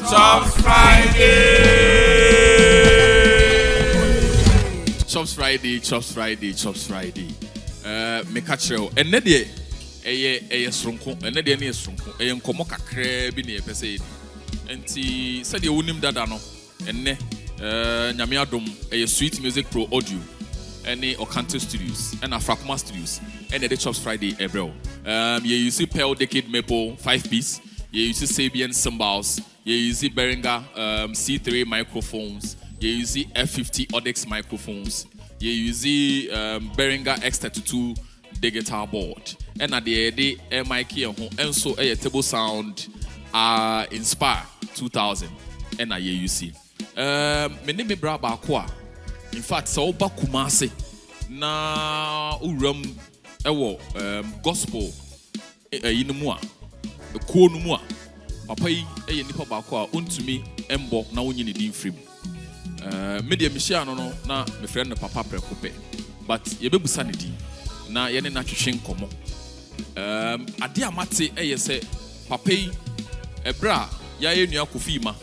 Chops Friday. Chops Friday, Chops Friday, Chops Friday. Me catch you. And then the sronko. And then the sronko. Nkomo kakra bi na yepese. Enti said you unim dada no. Enne nyame adom Sweet Music Pro Audio. Any Okanto Studios and Afrakuma Studios and the Chops Friday Ebrel. You see Pearl Decade Maple 5-piece. You see Sabian Cymbals. You see Behringer C3 microphones. You see F50 Odex microphones. You see Behringer X32 digital board. And at the mic and so a table sound Inspire 2000. And you see. Me name bra ba kwa. In fact, so ba Kumasi na uram ewo gospel yinumua ekuo numu a papa yi eye nipa ba ko a ontumi embo na wonyi ne din frim media mehia no na me friend no papa prekope but ye bebusa ne din na ye ne na twehwe nkomo ade amate eye se papa yi ebra ya ye nua Kofi ma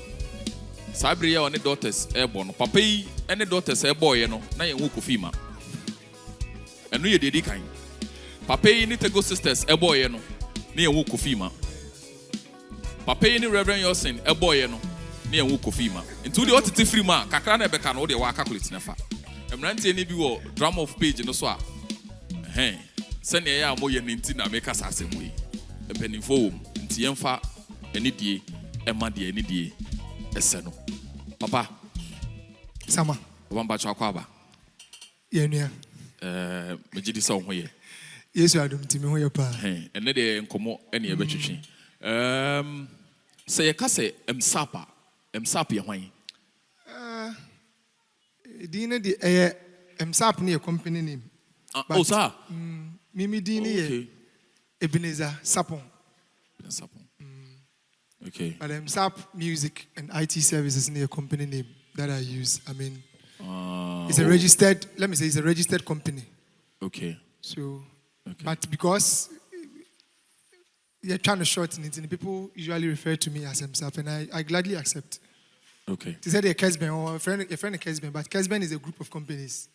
Sabre ya one daughters airborne. Papa yi any daughters airboy no na ye hu Kofi ma. Enu ye dedi kan. Papa yi ni Tego sisters airboy no na ye hu Kofi ma. Papa yi ni Reverend Yosin airboy no na ye hu Kofi ma. Nti de otete free ma kakra na ebeka no de wa calculate na fa. Emrante ni bi wo drama of page no so a. Se ne ya mo ye nti na make us asemu yi. Empanifo wo nti yemfa eni die ema de eni die. Eseno. Papa. Sama. Wamba chakwaba. Yenua. Mejidi sa ho ye. Yesu adum timi ho ye pa. Ene de nkomo ene ye betwetwe. Se ye ka se Emsarp ye hwan? Dine de Emsarp ne company name. Oh sir. Mimi dine ye Ebenezer Sapon. Sapon. Okay. But Emsarp Music and IT Services is a company name that I use. I mean, it's a registered, let me say, it's a registered company. Okay. So, but because you're trying to shorten it, and people usually refer to me as Emsarp, and I gladly accept. Okay. They said a Kesben or a friend of Kesben, but Kesben is a group of companies.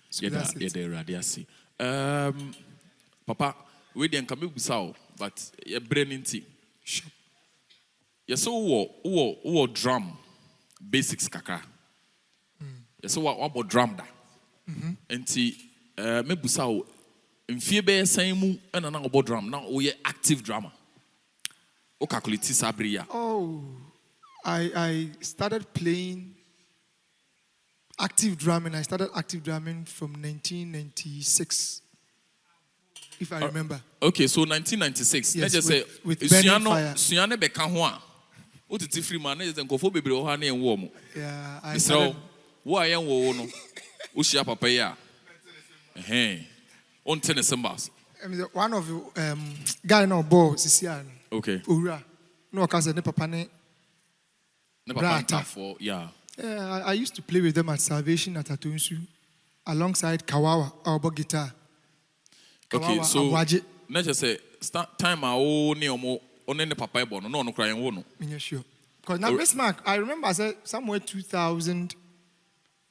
So that's it. Papa, we didn't come up but you're branding tea. Sure. Yes, so drum basics kakra. Yes, so what about drum da? Enti me busa o mfie be san mu na na about drum na o ye active drummer. O calculate sabria. Oh, I started playing active drumming. I started active drumming from 1996. If I remember. Okay, so 1996. Yes, let's just say with Burning Fire. Suane beka ho a. O titi free man, let's nkofo bebre ho na enwo mo. Yeah, I started. Wo ayen wo no. O shia papa ya. On ten Cymbals. One of guy no ball sisia. Okay. Ura. No ka say ne papa ne. Ne papa for yeah. Yeah, I used to play with them at Salvation at Atonsu alongside Kawawa, our guitar. Okay, so let's just say start time ne papa ebo no cry and no. Yeah, sure. Because now Bismarck, I remember I said somewhere 2000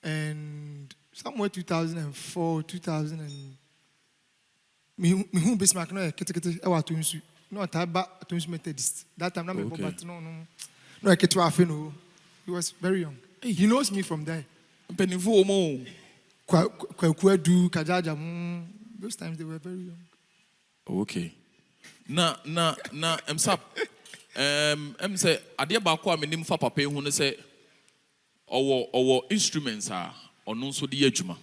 and somewhere 2004, 2000 and me who Bismarck no kete e wa tonsu no taba tonsu Methodist. That time na me but no e ketu afi no. He was very young. He knows me from there. Penifo mo kwa du kajaja mu. Those times they were very young. Okay. Na Emsarp. Say ade ba ko a menim fa papa hu ne say owo instruments a ono so de adwuma.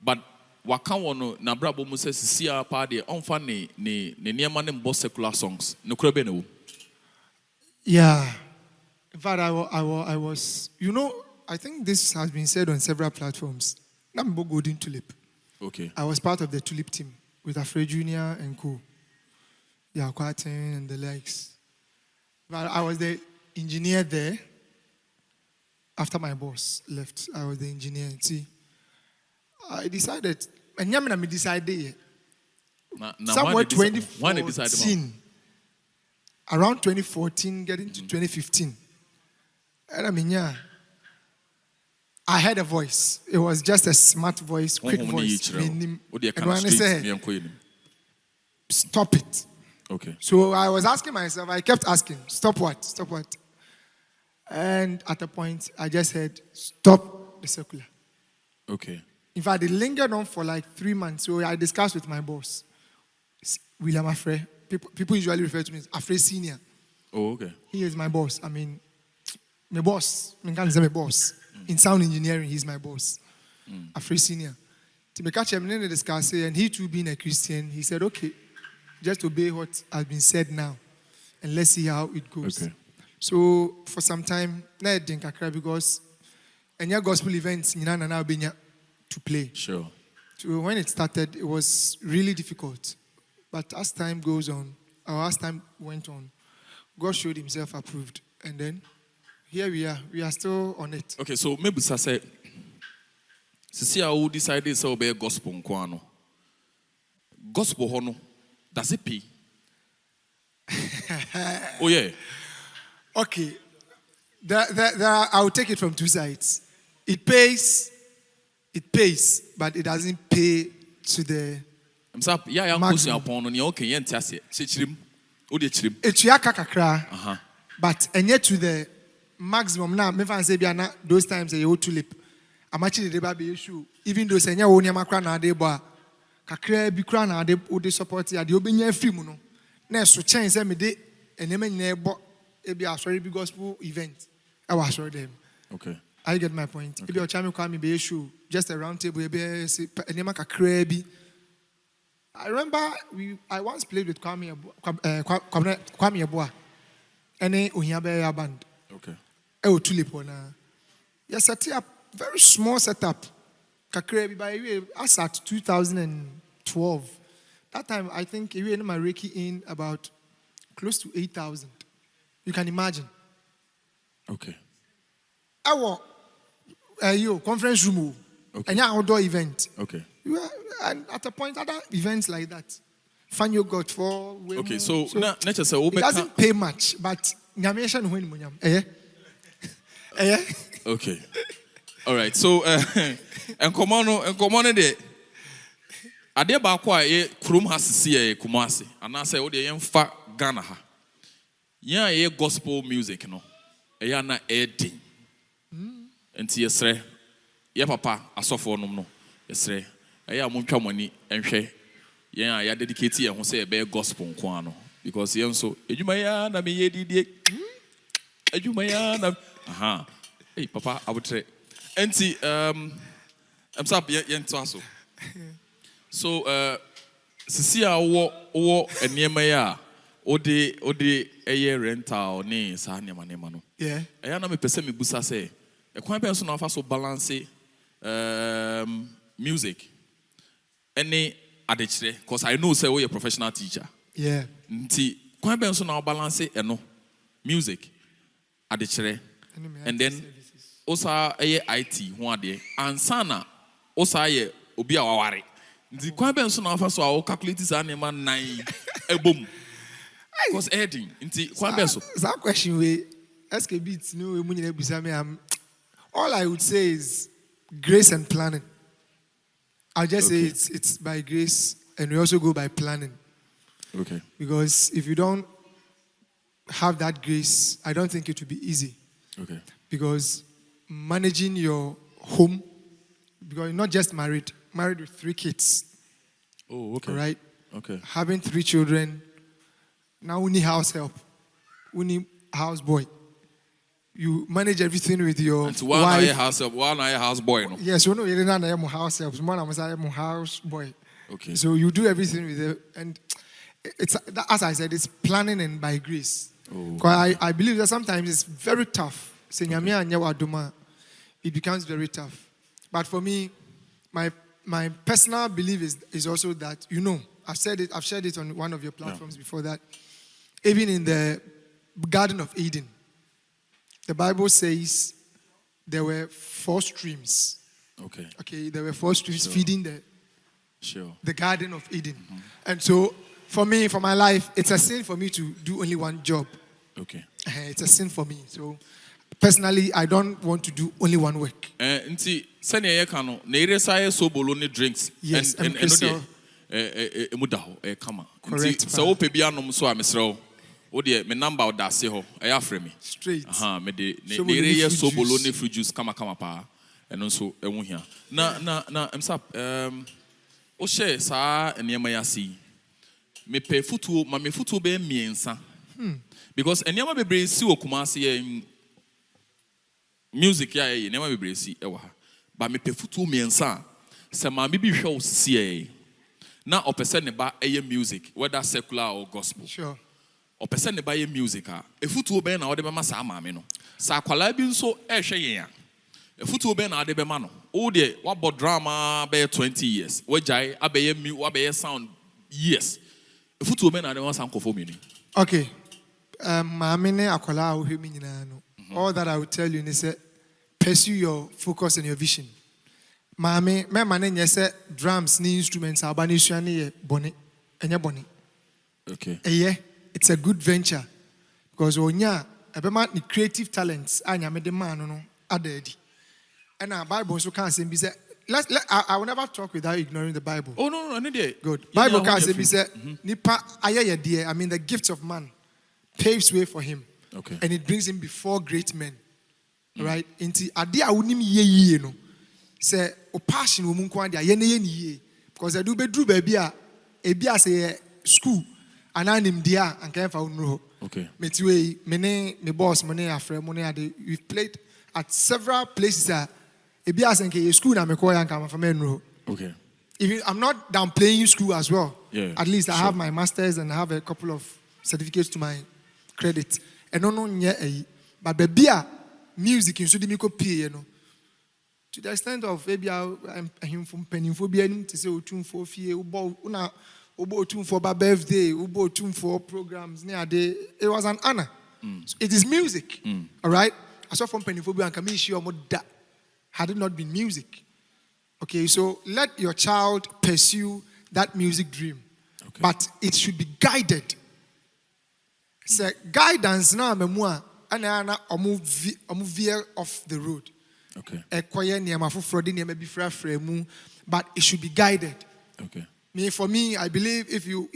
But waka wono na brabo mu say sisia pa de onfa ne niema ne mbo secular songs. Ne kura be na wo. Yeah. In fact, I was, I think this has been said on several platforms. Nambo Golden Tulip. Okay. I was part of the Tulip team with Afre Jr. and co. Yeah, Kwatin and the likes. But I was the engineer there. After my boss left, I was the engineer. See, I decided, and I decided somewhere 2014. around 2014, getting to 2015. And I mean, yeah, I heard a voice. It was just a smart voice, quick voice. And when I said, stop it. Okay. So I was asking myself, I kept asking, stop what? Stop what? And at a point, I just said, stop the circular. Okay. In fact, it lingered on for like 3 months. So I discussed with my boss, William Afre. People usually refer to me as Afre Senior. Oh, okay. He is my boss. I mean, my boss. I can't say my boss. In sound engineering, he's my boss. Afre Senior. To me catch him, then discuss it, and he too being a Christian, he said, okay, just obey what has been said now, and let's see how it goes. Okay. So for some time, I didn't cry because any gospel events to play. Sure. So when it started, it was really difficult. But as time goes on, or as time went on, God showed himself approved. And then here we are. We are still on it. Okay, so maybe I say, see how decided to obey gospel nkwano. Gospel hono, does it pay? Oh yeah. Okay. I'll take it from two sides. It pays, but it doesn't pay to the Emsarp, yeah, I'm pushing upon on your okay, yes, chrim, chrim. It's yakakakra, but and yet to the maximum now, me fan say biana those times a tulip. I'm actually the baby issue. Even though senya wonya makra na de boa, kakra bi kra na de ode support ya de obenya free mu no. Na so chen say me de enema nyina ebo e bi asori bi gospel event. I was sure them. Okay. I get my point. If your chami kwa me be issue, just a round table e be say enema kakra bi. I remember I once played with Kwame Eboa. Any Uhiabe band. Okay. Tulipona. Yes, set up very small setup. Kakrebi by as at 2012. That time I think we had my Reiki in about close to 8,000. You can imagine. Okay. Our conference room. Okay. And outdoor event. Okay. And at a point, other events like that. Fan you got for. Okay, so it doesn't pay much, but nyamesha when munyam. Okay. All right. So and common de ade ba kwa e krum hasisi e kumase anase wo de yemfa Ghana ha. Yan e gospel music no. E na edin. Enti yesre ye papa asofo nom no. Yesre I am montwa money enhwe yen a ya dedicate ye ho say be gospel nko ano because yen so edwuma ya na me ye didie edwuma ya na aha hey papa abutre enti Emsarp yen to aso so sisi a wo enema ya ode eye rental ne sa nema no yeah ya na me pese me busa say e kwan be so na fa so balance music any adichere because I know say we a professional teacher. Yeah. Nti kwan ben so na balance eno music adichere and then osa eye IT ho ade ansana osa ye obi a waware. Nti kwan ben so na fa so a calculate sa na ma 9 ebom. Because heading nti kwan ben so. That question we SK beats no we munye busa me all I would say is grace and planning. I'll just say it's by grace, and we also go by planning. Okay. Because if you don't have that grace, I don't think it will be easy. Okay. Because managing your home, because you're not just married with 3 kids. Oh, okay. Right? Okay. Having 3 children, now we need house help. We need house boy. You manage everything with your wife. One house boy. No? Yes, you know you're not a house help. One of a house boy. Okay. So you do everything with it, and it's as I said, it's planning and by grace. Because I believe that sometimes it's very tough. It becomes very tough. But for me, my personal belief is also that I've shared it on one of your platforms before that. Even in the Garden of Eden. The Bible says there were 4 streams. Okay, there were 4 streams feeding the Garden of Eden. Mm-hmm. And so for me, for my life, it's a sin for me to do only one job. Okay. It's a sin for me. So personally, I don't want to do only one work. Nti senior ye kano na ire say so bolo ni drinks. Yes, and Crystal. Emuda ho kama. Correct. Nti so ope bia nom so amesrew. Wo de me number odase ho afre me. Straight. Me de na ire ye so bolo ni fruit juice kama pa. Eno nso enwu hia. Na Emsarp o share sa enema ya si. Me pe futuo ma me futuo be miensa. Because enema bebre si okumase ye music ya ye enema bebre si e wa ha. Ba me pe futuo miensa. Se ma bi hwe o si ye. Na opese ne ba eye music, whether secular or gospel. Sure. Opese ne ba ye music a. Efutuo be na wo de be ma sa maame no. Sa kwala bi nso e hwe yen a. Efutuo be na de be ma no. O de wabɔ drama be 20 years. Wajai abeye sound years. Efutuo be na de ma sa nkofo mini. Okay. Maame ne akwala wo hwe mi nyina no. All that I will tell you is pursue your focus and your vision. Maame, me mane nye se drums ni instruments abani suane ye boni. Enye boni. Okay. It's a good venture. Because onya ebema ni creative talents anya me de man no adedi. And our Bible also can't say, I will never talk without ignoring the Bible. Oh, no, I need it. Good. Bible can't say, Nipa aye dear. I mean, the gifts of man paves way for him. Okay. And it brings him before great men. Right? Inti ade a wonim ye no. Say o passion wo munko ade ye na ye ni ye. Because I do bedru baby a ebia say school ananim dia anka fa unro. Okay. Metiwe me boss me afre mo ne ade we've played at several places school okay. Even I'm not downplaying school as well. Yeah, at least I have my masters and I have a couple of certificates to my credit. And but the music in Sudimiko P, to the extent of maybe I'm him from Pennyphobia to say tune for fear, Ubo tune for birthday, Ubo tune for programs near day. It was an honor. So it is music. All right. I saw from Pennyphobia and Kamishi Omoda. Had it not been music. Okay, so let your child pursue that music dream. Okay. But it should be guided. So guidance now memua ana veer off the road. Okay. But it should be guided. Okay. For me, I believe if you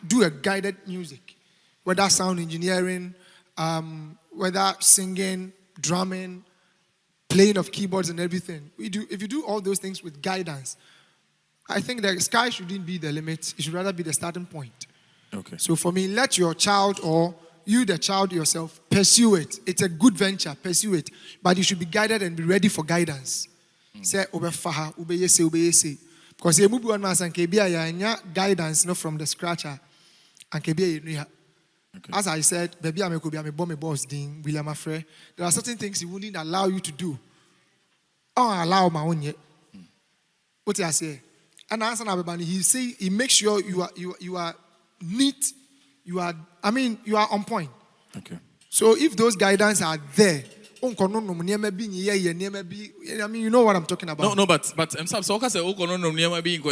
do a guided music, whether sound engineering, whether singing, drumming, playing of keyboards and everything. If you do all those things with guidance, I think the sky shouldn't be the limit. It should rather be the starting point. Okay. So for me, let your child or you, the child yourself, pursue it. It's a good venture. Pursue it. But you should be guided and be ready for guidance. Say, obefaha, ubeyese. Because you move one mass and kebia guidance not from the scratcher. And kebia. Okay. As I said, baby, I'm a bomb boss, Dean, William Afre. There are certain things he wouldn't allow you to do. Oh, allow my own yet. What I say? And answer everybody, he makes sure you are neat, you are on point. Okay. So if those guidance are there, I mean, you know what I'm talking about. No, but Emsarp, so okay, say no niema bi nko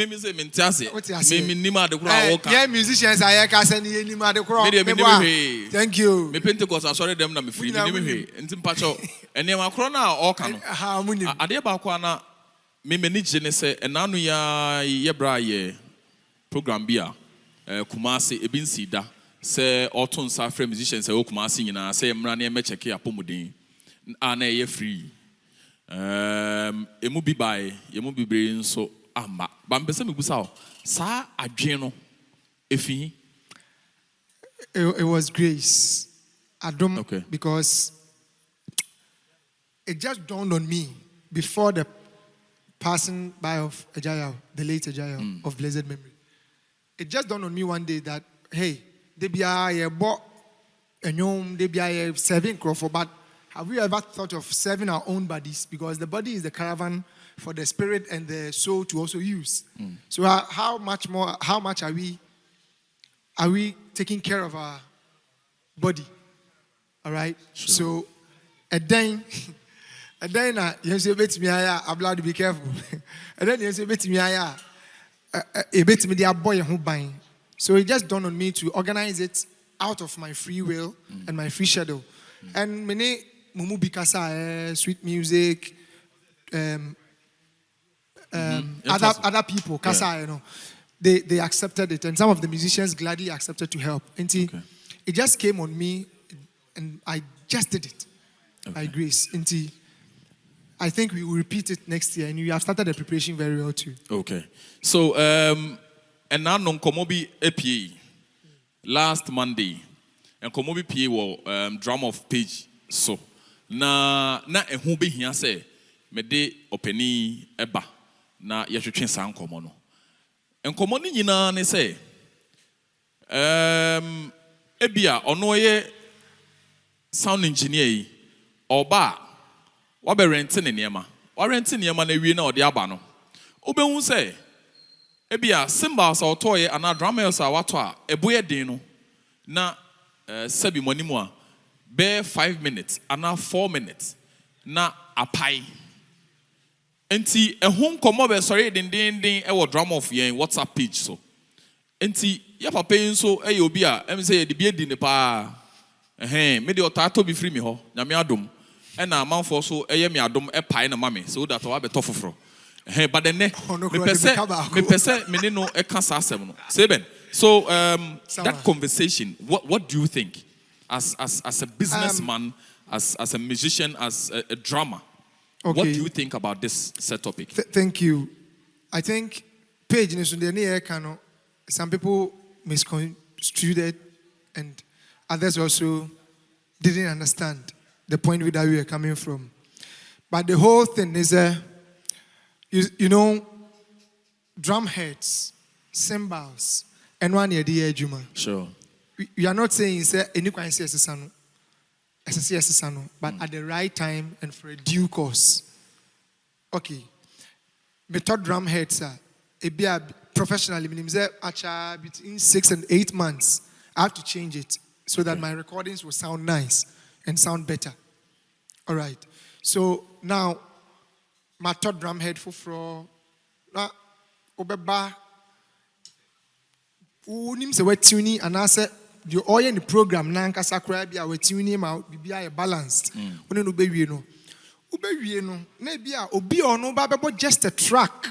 me say mentiase. Me nima de kura woka. Yeah, musicians are here say ni nima de kura. Thank you. Me Pentecost asore dem na me free ni me hwe. Enti mpacho enema kura na oka no. Ade ba kwa na me manage ne say enanu ya yebra ye program bia Kumasi ebinsi da. Say autumn safre musicians say Kumasi nyina say mra na me check apomuden ana ye free emu bi bai yemu bibre nso ama ba mpese me busa o sa adwen no efi it was grace adom. Okay. Because it just dawned on me before the passing by of Ejaya, the late Ejaya of blessed memory. It just dawned on me one day that hey, they be a bought a nyom, they be a serving Crawford, but have we ever thought of serving our own bodies? Because the body is the caravan for the spirit and the soul to also use. So how much are we taking care of our body? All right. Sure. So a then you say bet me I'm allowed to be careful. And then you say bet me a bit media boy who buying. So it just dawned on me to organize it out of my free will and my free schedule. And many mumu bikasa, sweet music, other people, kasa, you know, they accepted it, and some of the musicians gladly accepted to help. And it just came on me, and I just did it by grace. And I think we will repeat it next year, and you have started the preparation very well too. Okay. So, and now non komobi APA last Monday, and komobi PA will drum of page so na ehun be hia say me de openi eba na yehwetwe san komo no. Enkomo ni nyina ne say ebia ono ye sound engineer yi oba wa be rent ne niema wa rent niema na wie na ode aba no obehun say ebia cymbals otoye ana drummers awato a eboye din no na sebi monimu a be 5 minutes ana 4 minutes na apai enti ehun komo be sorry din e wo drum of yen WhatsApp page so enti ya papa yin so e obi a em say de bie di ne pa me de otato bi free me ho nyame adom e na amanfo so eye me adom e pai na mame so that wa be tofofro but then me pese me no e kan sa asem no seben so that conversation what do you think as a businessman as a musician as a drummer? Okay. What do you think about this set topic? Thank you. I think page in the some people misconstrued it, and others also didn't understand the point where we are coming from. But the whole thing is, you know, drum heads, cymbals, and one year the Juma. Sure. We are not saying any kind of but at the right time and for a due course. Okay. Method drum heads are professionally between 6 and 8 months. I have to change it so that my recordings will sound nice and sound better. All right. So now my third drum head for na obeba unim se tuning and I said the oil in the program na nkasa kra bia we tuning ma bibia balanced. One no be wie no. Ube no na bia obi ono ba bebo just a track.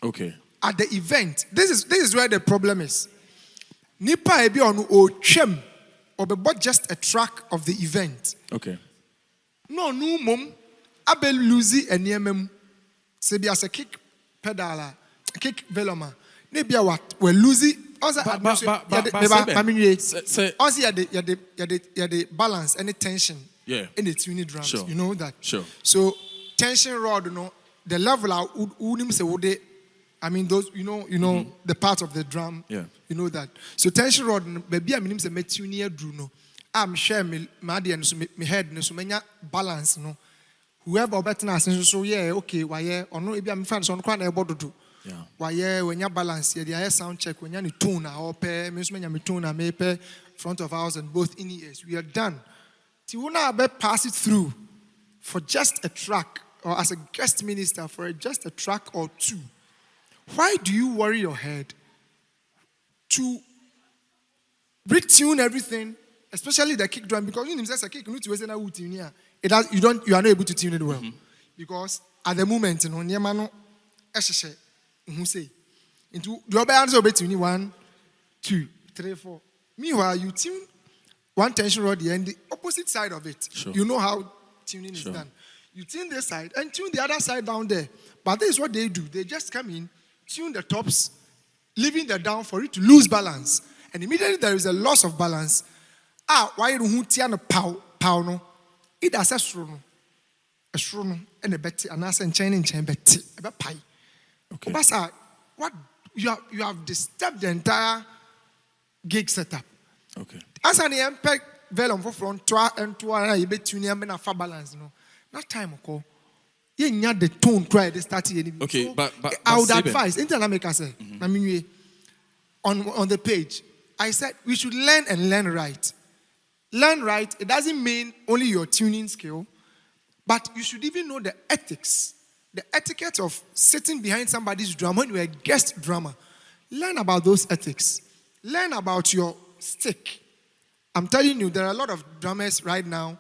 Okay. At the event. This is where the problem is. Nipa ebi ono o twem obebo just a track of the event. Okay. No mom abe lose eniemem. Se bia se kick pedal, kick veloma. Ne bia what we lose also the balance and the tension in the tuning drums. Sure. You know that. Sure. So tension rod, you know, the level those you know the part of the drum. Yeah. You know that. So tension rod, baby, I mean say me tuning drew no. I'm sure me me head no so menya balance no. Whoever better na so yeah okay why or no ebi am fan so no kwa na ebodo do. Yeah. Why when you balance here, the sound check when you tune or pair, means when you tune and maybe front of house and both in ears. We are done. Tiuna be pass it through for just a track or as a guest minister for just a track or two. Why do you worry your head to retune everything, especially the kick drum? Because you know a kick you are not able to tune it well because at the moment you know who say into your bands are between 1, 2, 3, 4. Meanwhile, you tune one tension rod and the opposite side of it. Sure. You know how tuning is done. You tune this side and tune the other side down there. But this is what they do. They just come in, tune the tops, leaving the down for it to lose balance. And immediately there is a loss of balance. Why you tiana pow no? It has a shrono and a betty and as and chain betty a pie. Okay. But what you have disturbed the entire gig setup. Okay. As an impact velum for front and you bet tuning and a balance, no. Not time okay. You need the tone cry the starting. Okay, so, but I would advise Internet say I mean on the page I said we should learn and learn right. Learn right, it doesn't mean only your tuning skill, but you should even know the ethics the etiquette of sitting behind somebody's drum when you're a guest drummer. Learn about those ethics. Learn about your stick. I'm telling you, there are a lot of drummers right now,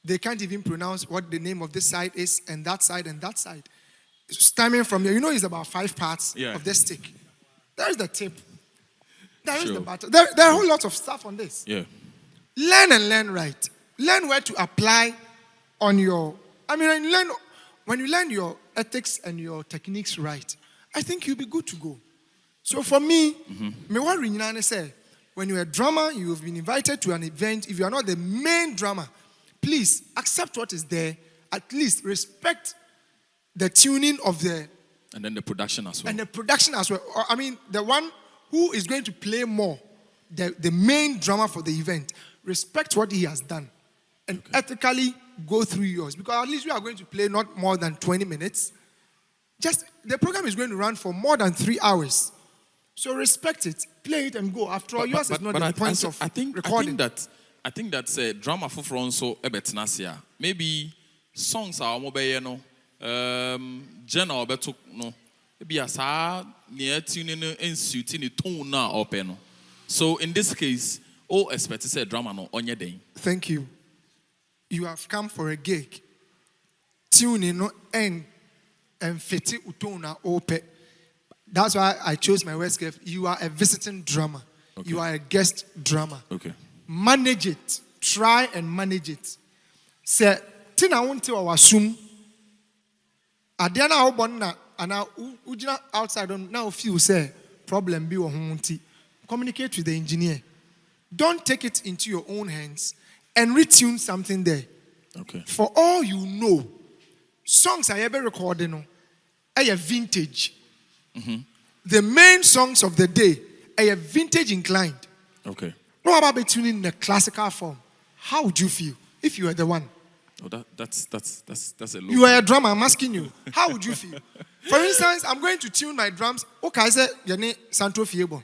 they can't even pronounce what the name of this side is and that side and that side. Stemming from here, it's about 5 parts of this stick. There's the tip. There is the button. There are a whole lot of stuff on this. Yeah. Learn and learn right. Learn where to apply on your... when you learn your ethics and your techniques right, I think you'll be good to go. So for me, when you're a drummer, you've been invited to an event. If you are not the main drummer, please accept what is there. At least respect the tuning of the... And then the production as well. And the production as well. The one who is going to play more, the main drummer for the event, respect what he has done. And ethically go through yours. Because at least we are going to play not more than 20 minutes. The program is going to run for more than 3 hours. So respect it, play it, and go. After all, yours is not the point of recording. I think that's a drama for Fronso Ebetnasia. Maybe songs are mobile, general beto no. Maybe as near tuning and suiting the tone now open. So in this case, all expect to say drama no on your day. Thank you. You have come for a gig. Tuning no and fiti utona ope. That's why I chose my words carefully. You are a visiting drummer. Okay. You are a guest drummer. Okay. Manage it. Try and manage it. Say, tina won't assume. Adiana obonna ana ujina outside on now feel say problem be won't. Communicate with the engineer. Don't take it into your own hands and retune something there. Okay. For all you know, songs I ever recorded are vintage. Mm-hmm. The main songs of the day are vintage inclined. Okay. What about tuning in the classical form? How would you feel if you were the one? Oh, that's a low. You are a drummer. I'm asking you. How would you feel? For instance, I'm going to tune my drums. Okay, I said your name Santo Fiebo.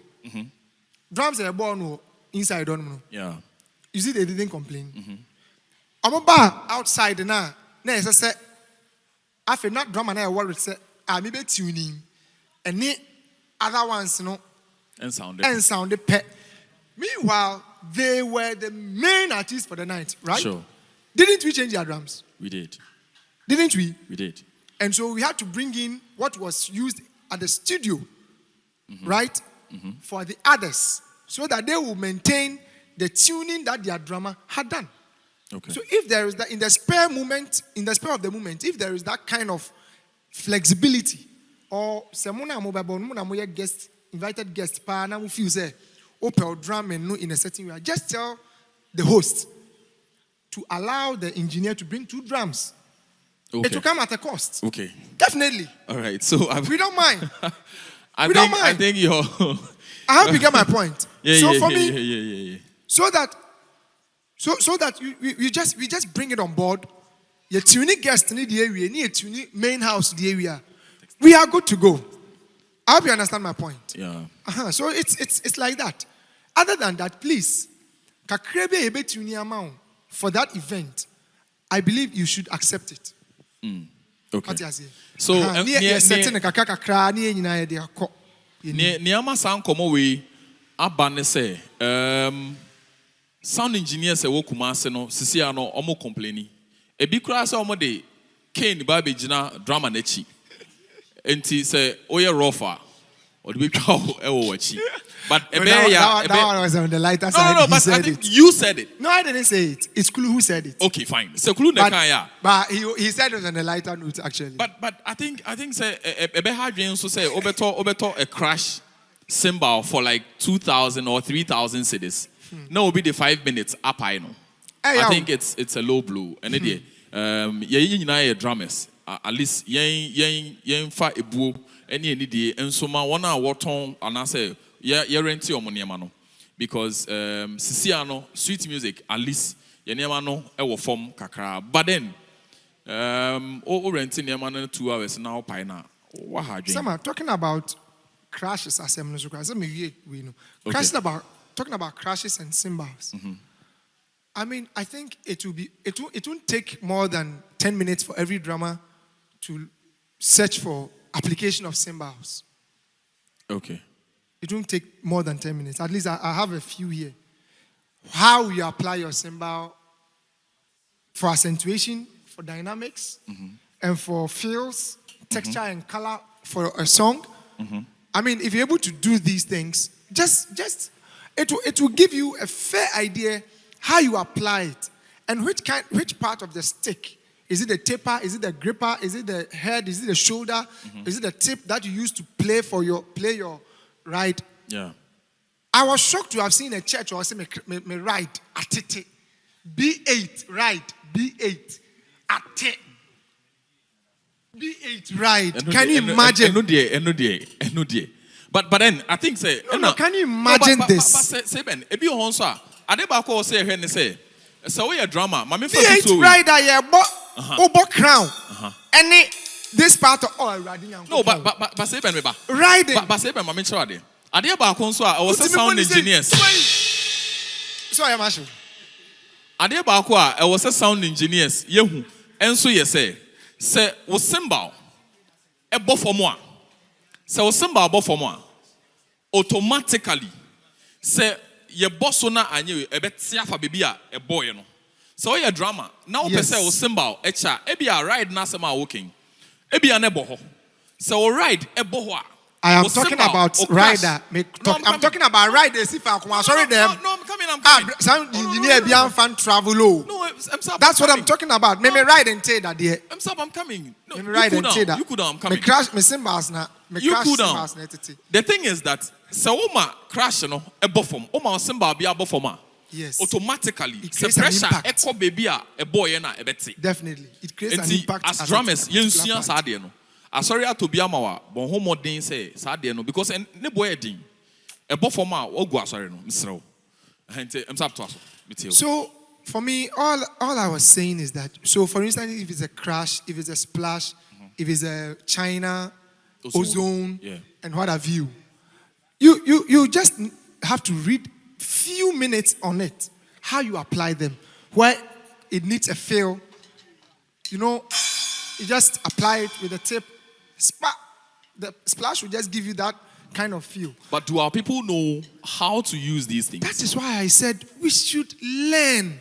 Drums are born inside on. Yeah. You see, they didn't complain. I'm about outside now. Now I said, I feel not drummer. Now I worried. Say, I'm maybe tuning. And the other ones, and sounded pet. Meanwhile, they were the main artists for the night, right? Sure. Didn't we change our drums? We did. Didn't we? We did. And so we had to bring in what was used at the studio, right? For the others, so that they will maintain the tuning that their drummer had done. Okay. So if there is that in the spare of the moment, if there is that kind of flexibility, or invited guest, feel say, open drum and in a certain way. Just tell the host to allow the engineer to bring 2 drums. Okay. It will come at a cost. Okay. Definitely. All right. So we don't mind. I think you're. I hope you get my point. Yeah. So that we just bring it on board. Your tuning guest in the area, your tuning main house in the area. We are good to go. I hope you understand my point. Yeah. So it's like that. Other than that, please, kakrebe ebe tuning amount for that event, I believe you should accept it. Okay. So Niama sound come away. Abane say, sound engineers wo Kumase no sisi ano omo complaining. Ebi kura say omo de Kane ba be gina drama nechi. Enti say oye rofa or be twa e wo wachi. But that one was on the lighter side. No, but I think you said it. No, I didn't say it. It's Kulu who said it. Okay, fine. So Kulu nekaya. But he said it was on the lighter note actually. But I think say ebe hadwen so say obeto a crash cymbal for like 2,000 or 3,000 cedis. Now will be the 5 minutes up I know. I think it's a low blow. And then yeah drummers. At least yen fa ebuo any day and so ma one hour ton and I say yeah rent your money no because Siciano sweet music at least ye no e wo form kakra but then renting no 2 hours now pai na what ha dream. Sama talking about crashes as we know. Talking about crashes and cymbals. I mean, I think it won't take more than 10 minutes for every drummer to search for application of cymbals. Okay. It won't take more than 10 minutes. At least I have a few here. How you apply your cymbal for accentuation, for dynamics, and for fills, texture and color for a song. I mean, if you're able to do these things, just it will give you a fair idea how you apply it and which part of the stick. Is it the taper? Is it the gripper? Is it the head? Is it the shoulder? Is it the tip that you use to play your ride? Yeah. I was shocked to have seen a church or say me ride at it. B8 ride. B8 at it. B8 ride. Can you imagine? But then I think say no, can you imagine this? But say Ben, ebi ohon so a ade ba ko say hwe ne say so we a drama mama fa B8 ride aye bo crown. Any this part of already. No, but say Ben me ba. Riding. But say Ben mama chira ade ba ko so a was sound engineers. So I am asking. Ade ba ko a was sound engineers yehu enso ye say wo cymbal e bo for mo a say wo cymbal bo for mo a automatically say ye boss na anye e beti afa bebi a e boy no so ye drama now per say wo cymbal e cha e bia ride na some a working e bia na bo ho so wo ride e bo ho a I am talking about rider. I'm talking about riders. If I'm sorry, them. No, I'm coming. Some engineer be fan travel. No, that's what I'm talking about. Me ride and say that there. I'm coming. No, me ride and say that. You could I'm coming. Me crash me cymbals na. You could down. The thing is that so Oma crash no e bofom. Oma cymbal be a bofoma. Yes. Automatically, it creates the pressure an impact. Echo baby a boy na e beti. Definitely, it creates an impact. As drummers, yensuya sa de no. Asori to be amawa bon homo den say sa de no because ne boy din. E bofom a ogu asori no msrew. Hente Emsarp to aso. So for me, all I was saying is that so for instance, if it's a crash, if it's a splash, if it's a China ozone, and what have you, you just have to read few minutes on it, how you apply them, where it needs a fill, you just apply it with a tip, the splash will just give you that kind of feel. But do our people know how to use these things? That is why I said we should learn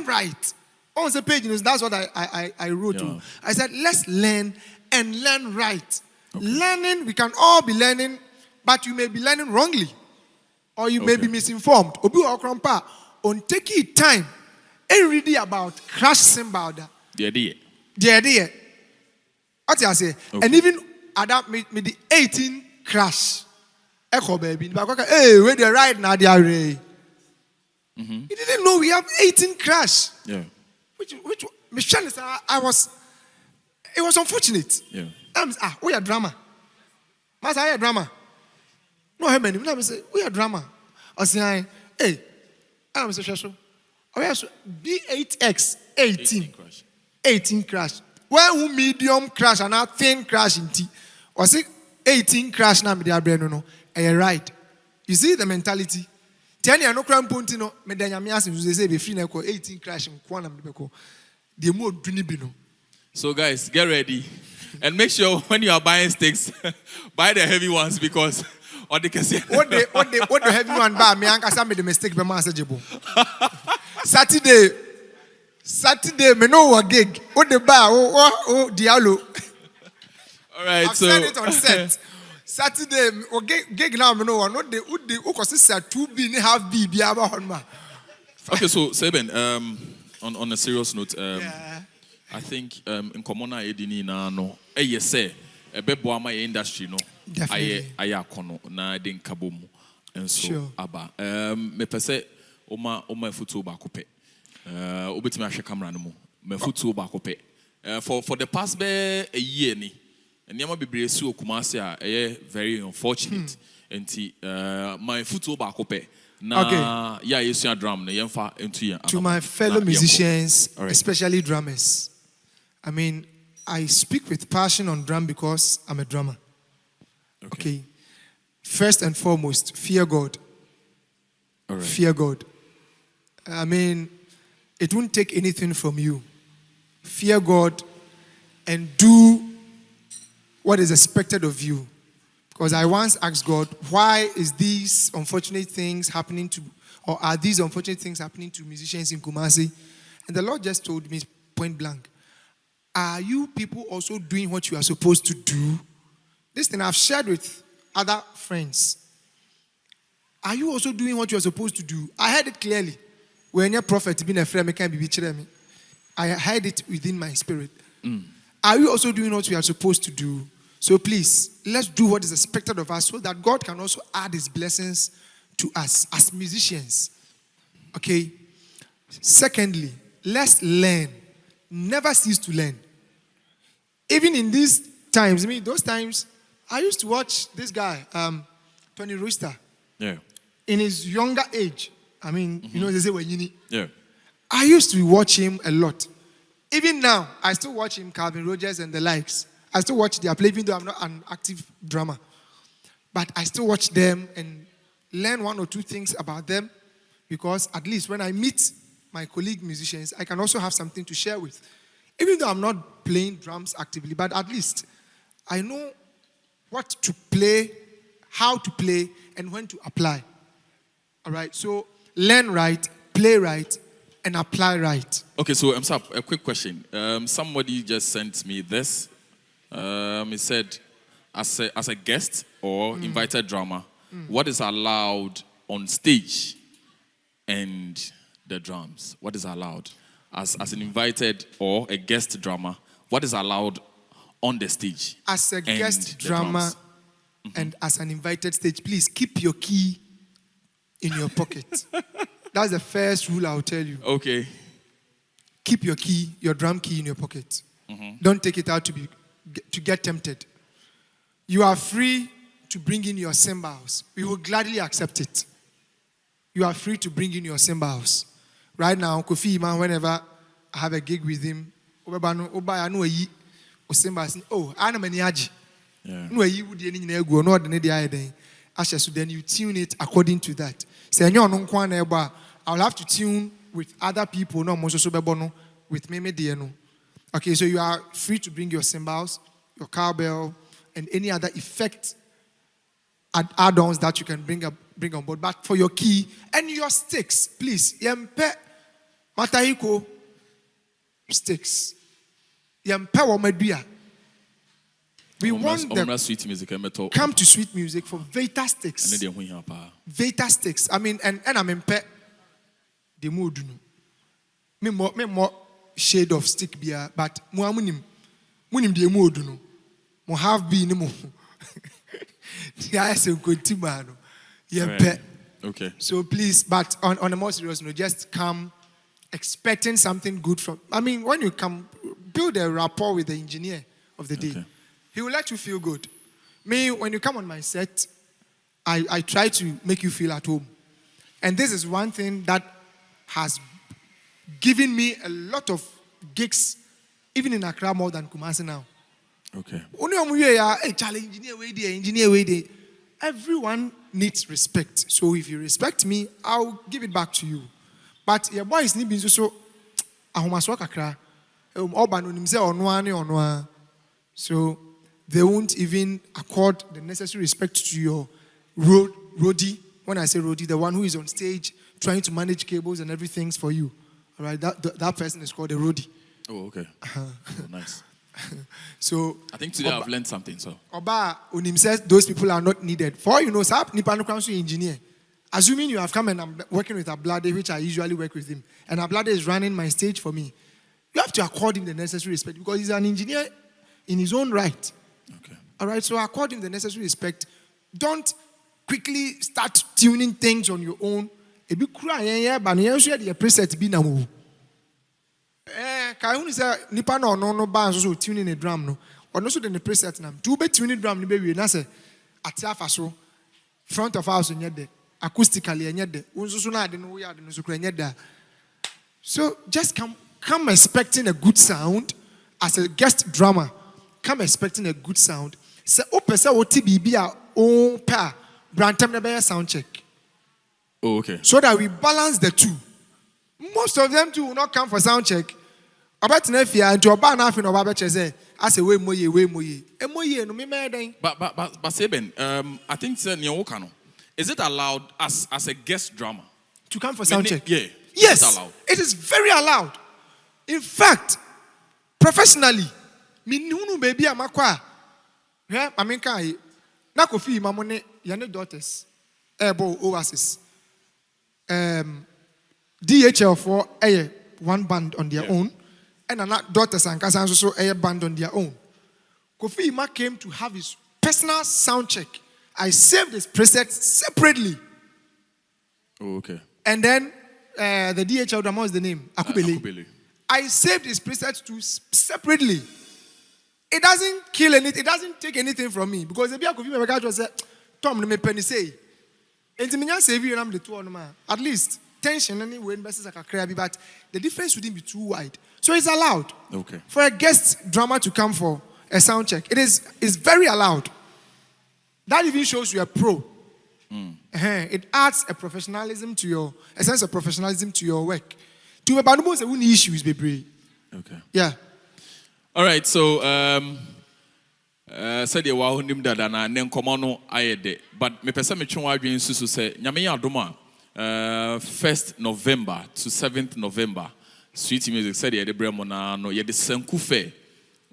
right. On the page, that's what I wrote. I said let's learn and learn right. Okay. Learning, we can all be learning, but you may be learning wrongly. Or you may be misinformed. Obi or krompa on take it time and read about crash cymbal. The idea. What I say? Okay. And even adapt me the 18 crash. Echo baby. Hey, where they ride now they are You didn't know we have 18 crash. Yeah. Which Michelle is it was unfortunate. Yeah. We are drama. Master, I drama. No, how many? Let me say, we are drama. I say, hey, I'm so sure. B8X 18 crash. Where who medium crash and not thin crash in T. Was it 18 crash now? Me there no. And right. You see the mentality. Tell you no crime puntino. Me there yami asin. You say be free na ko 18 crash in kwana me beko. The more duni bino. So guys, get ready. And make sure when you are buying sticks, buy the heavy ones because what the heavy one buy me anka made the mistake be messageable. Saturday me know what gig. What the buy dialo. All right, I've said it on set. Saturday gig now me know one. What the because it's a 2B and half B be about on ma. Okay, so Seben, on a serious note, I think in common edini na no say ebebo ama industry no aye akono na de nkabo mu enso aba me pese oma futu ba kope obetimi ahwe camera no mu me futu ba kope for the past be a year ni enema bebre si okumase a very unfortunate enti my futu ba kope na yesu drum na yemfa into ya to my fellow musicians, especially drummers. I mean, I speak with passion on drum because I'm a drummer. Okay. First and foremost, fear God. All right. Fear God. I mean, it won't take anything from you. Fear God and do what is expected of you. Because I once asked God, why is these unfortunate things happening to, or are these unfortunate things happening to musicians in Kumasi? And the Lord just told me point blank, are you people also doing what you are supposed to do? This thing I've shared with other friends. Are you also doing what you are supposed to do? I heard it clearly. When your prophet been a friend, I heard it within my spirit. Are you also doing what you are supposed to do? So please, let's do what is expected of us so that God can also add his blessings to us as musicians. Okay? Secondly, let's learn. Never cease to learn. Even in these times, those times, I used to watch this guy, Tony Rooster. Yeah. In his younger age. They say when you need. Yeah. I used to watch him a lot. Even now, I still watch him, Calvin Rogers and the likes. I still watch their play, even though I'm not an active drummer. But I still watch them and learn one or two things about them, because at least when I meet my colleague musicians, I can also have something to share with. Even though I'm not playing drums actively, but at least I know what to play, how to play, and when to apply. All right, so learn right, play right, and apply right. Okay, so Emsarp, a quick question. Somebody just sent me this. He said, as a guest or invited drummer, what is allowed on stage and the drums? What is allowed? As an invited or a guest drummer, what is allowed on the stage? As a guest drummer and as an invited stage, please keep your key in your pocket. That's the first rule I'll tell you. Okay. Keep your key, your drum key in your pocket. Don't take it out to get tempted. You are free to bring in your cymbals. We will gladly accept it. You are free to bring in your cymbals. Right now, Kofi Iman, whenever I have a gig with him, so then you tune it according to that. I'll have to tune with other people, with me. Okay, so you are free to bring your cymbals, your cowbell, and any other effect add-ons that you can bring on board. But for your key and your sticks, please, yempe matahiko sticks. Yempe wamedua. We want them sweet music. Come to sweet music for Veta sticks. Veta sticks. And I'm in pet the mood. Me more shade of stick beer, but munim the mood. Mo have been mo. Yes, okay. So please, but on a more serious note, just come expecting something good from. When you come, build a rapport with the engineer of the day. He will let you feel good. When you come on my set, I try to make you feel at home. And this is one thing that has given me a lot of gigs, even in Accra, more than Kumasi now. Okay. Everyone needs respect. So if you respect me, I'll give it back to you. But your boy is nibbing so so they won't even accord the necessary respect to your roadie. When I say roadie, the one who is on stage trying to manage cables and everything for you. All right, that person is called a roadie. Oh, okay. Nice. So I think today I've learned something. So Oba Unim says those people are not needed. For all you know, Sap Nipano Council engineer. Assuming you have come and I'm working with Ablade, which I usually work with him, and Ablade is running my stage for me, you have to accord him the necessary respect because he's an engineer in his own right. Okay. All right, so accord him the necessary respect. Don't quickly start tuning things on your own. A bit cry, but you should the preset be now. Kauni say nipa no ban so tuning a drum no. Or no so the preset nam. Two be tuning drum ni be we na say atiafa so front of house nyede acoustically nyede. Unso so na ade no we ade no so kra nyede. So just come expecting a good sound as a guest drummer. Come expecting a good sound. Say opese oti bibia o pa brantam na be sound check. Oh, okay. So that we balance the two. Most of them too will not come for sound check. About Nefia and Joba nothing of Abache I say, way moye, no me mad. But Seben, I think Nyawokano, is it allowed as a guest drummer to come for sound check? Yeah. Yes, it is very allowed. In fact, professionally, me nunu baby amakwa. Yeah, I mean kai. Na kofi mamone yane daughters. Ebo Oasis. DHL for one band on their own, and another daughters and cousins also a band on their own. Kofi Ima came to have his personal sound check. I saved his presets separately. Oh, okay. And then the DHL drama is the name Akubele. I saved his presets too separately. It doesn't kill anything. It doesn't take anything from me because the Kofi Ima was Tom me penny say. And save you the two on at least tension anyway versus like a crabby, but the difference wouldn't be too wide. So it's allowed. Okay. For a guest drummer to come for a sound check. It's very allowed. That even shows you a pro. It adds a sense of professionalism to your work. To a band most of issues, baby. Okay. Yeah. All right. So said you were him that and then come on ayede. But me pesa me chunwa adwin susu say nyame ya adoma 1st November to 7th November. Sweet music said ye de bremo na no ye de sanku fe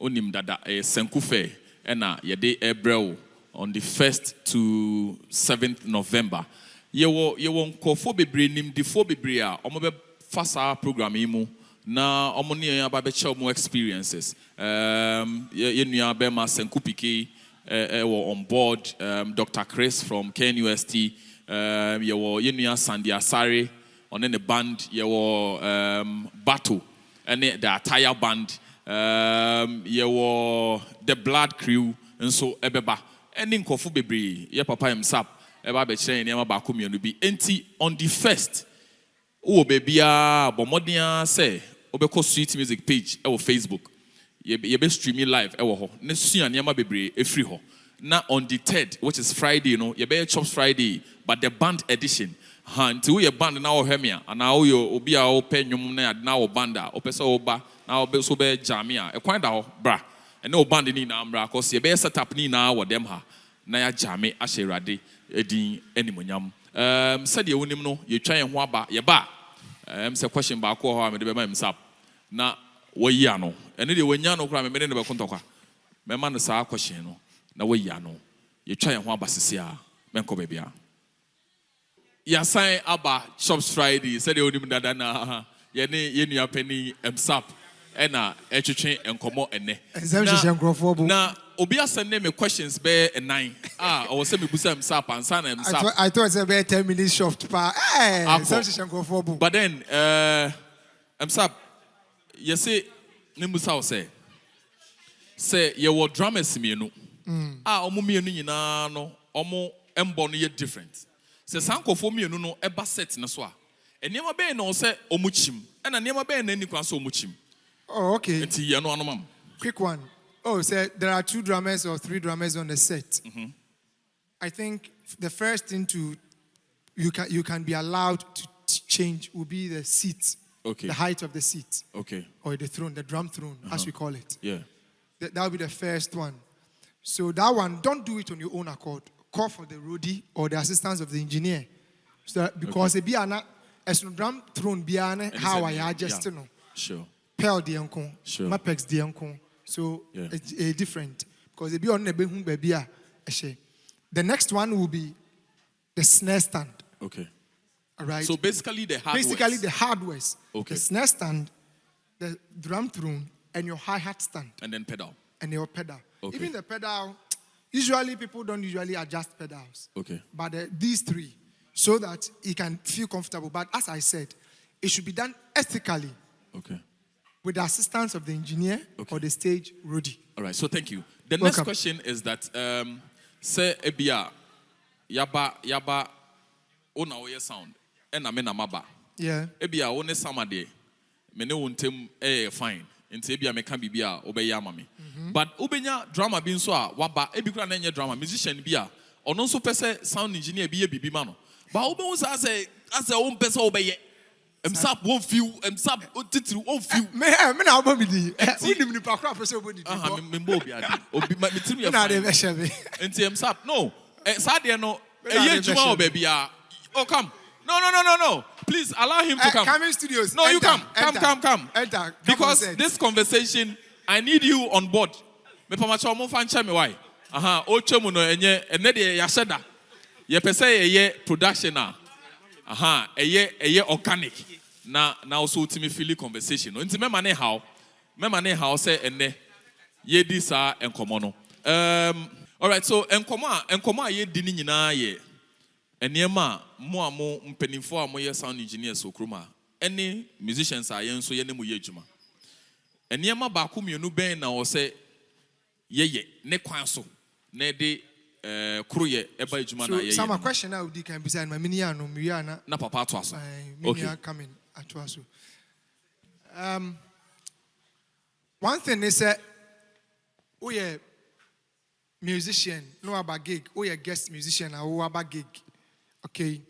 onim dada sanku fe ena ye de ebrel on the 1st to 7th November. Ye won nkofo bebre nim defo bebre a omo be fasa program yi mu na omo ne aba be che omo experiences. Ye nua be ma sanku pike were on board. Dr. Chris from KNUST. Ye were ye nua Sandy Asare on the band. Ye were Battle and the entire band. Ye were the Blood Crew and so ebeba. Ending kofu bebre ye papa Emsarp eba be chere ne ba ko mienu bi enti on the 1st o bebia bomodia say obeko Sweet Music page e wo Facebook ye be streaming live e wo ho ne sua ne ma bebre e free ho na on the 3rd which is Friday ye be Chops Friday but the band edition nti wo ye band na wo hwemia ana wo yo obi a wo pe nwom na wo banda wo pese wo ba na wo be so be jamia e kwan da ho bra and no band ni na amra cause ye be set up ni na wo dem ha na ya jame ahyerade edin animonyam said ye wonim no ye twan ho aba ye ba say question ba ko ho me de be ma Emsarp na wo yi ano ene de wonya no kura me ne be kontokwa me ma no sa question no na wo yi ano ye twan ho aba sese a me nko bebia ya sign aba Chops Friday said ye wonim dada na ye ne ye nua pani Emsarp ena etwetwe enkomo ene na obi asende me questions be 9 I was say me busa Emsarp ansa na Emsarp I thought it was 10 minutes short pa but then Emsarp you say ne busa o say you were drummers mienu omo mienu nyina no omo embo no ye different say sankofo mienu no eba set na so a enema be no say omo chim ena enema be na ni kwan so omo chim. Oh, okay. Quick one. Oh, so there are 2 drummers or 3 drummers on the set. I think the first thing you can be allowed to change will be the seat. Okay. The height of the seat. Okay. Or the throne, the drum throne, as we call it. Yeah. That will be the first one. So that one, don't do it on your own accord. Call for the roadie or the assistance of the engineer. So because it be a drum throne be how I just know. Sure. Pearl the uncle, sure. Mapex the uncle. So it's different because they be on the baby. The next one will be the snare stand. Okay. All right. So basically the hardware. Okay. The snare stand, the drum throne, and your hi-hat stand. And then pedal. And your pedal. Okay. Even the pedal, usually people don't usually adjust pedals. Okay. But these 3, so that you can feel comfortable. But as I said, it should be done ethically. Okay. With the assistance of the engineer or the stage roadie. All right, so thank you. The next question is that say ebia yaba ona oye sound ena me na maba. Yeah. Ebia one samade me ne wontem fine. Nti ebia me kan bibia obeye ama me. But obenya drama bi nso a waba ebi kura na nye drama musician bi a ono nso pese sound engineer bi ye bibi ma no. But obe wo say as won pese obeye Emsarp won't feel. Emsarp won't feel. Me na obo bidi. We nim ni pakra person obo di. Me mbo bi adi. Obi me timi ya. Na dey be shebe. Enti Emsarp no. Sa de no. Eye juma o baby ah. Oh come. No. Please allow him to come. Coming studios. No, you come. Come. Enter. Because this conversation, I need you on board. Me pamacho mo fancha me why. O chemu no enye ene de ya sheda. Ye pese ye production na. Eye organic. Na also ultimate feel conversation. Nti me mane how say ene ye di sa enkomo no. All right, so enkomo ye di ni nyina ye. Eniema mo mpenimfo a mo ye sound engineers okroma. Any musicians are yen so ye ne mo ye adwuma. Eniema ba ko mienu ben na wo say ye ne kwan so na de kroye eba adwuma na ye. So some question now di can be say my mini ano mi na papa to aso. Okay. Coming to aso. One thing is that we are musician, no about gig. We are guest musician, or about gig. Okay.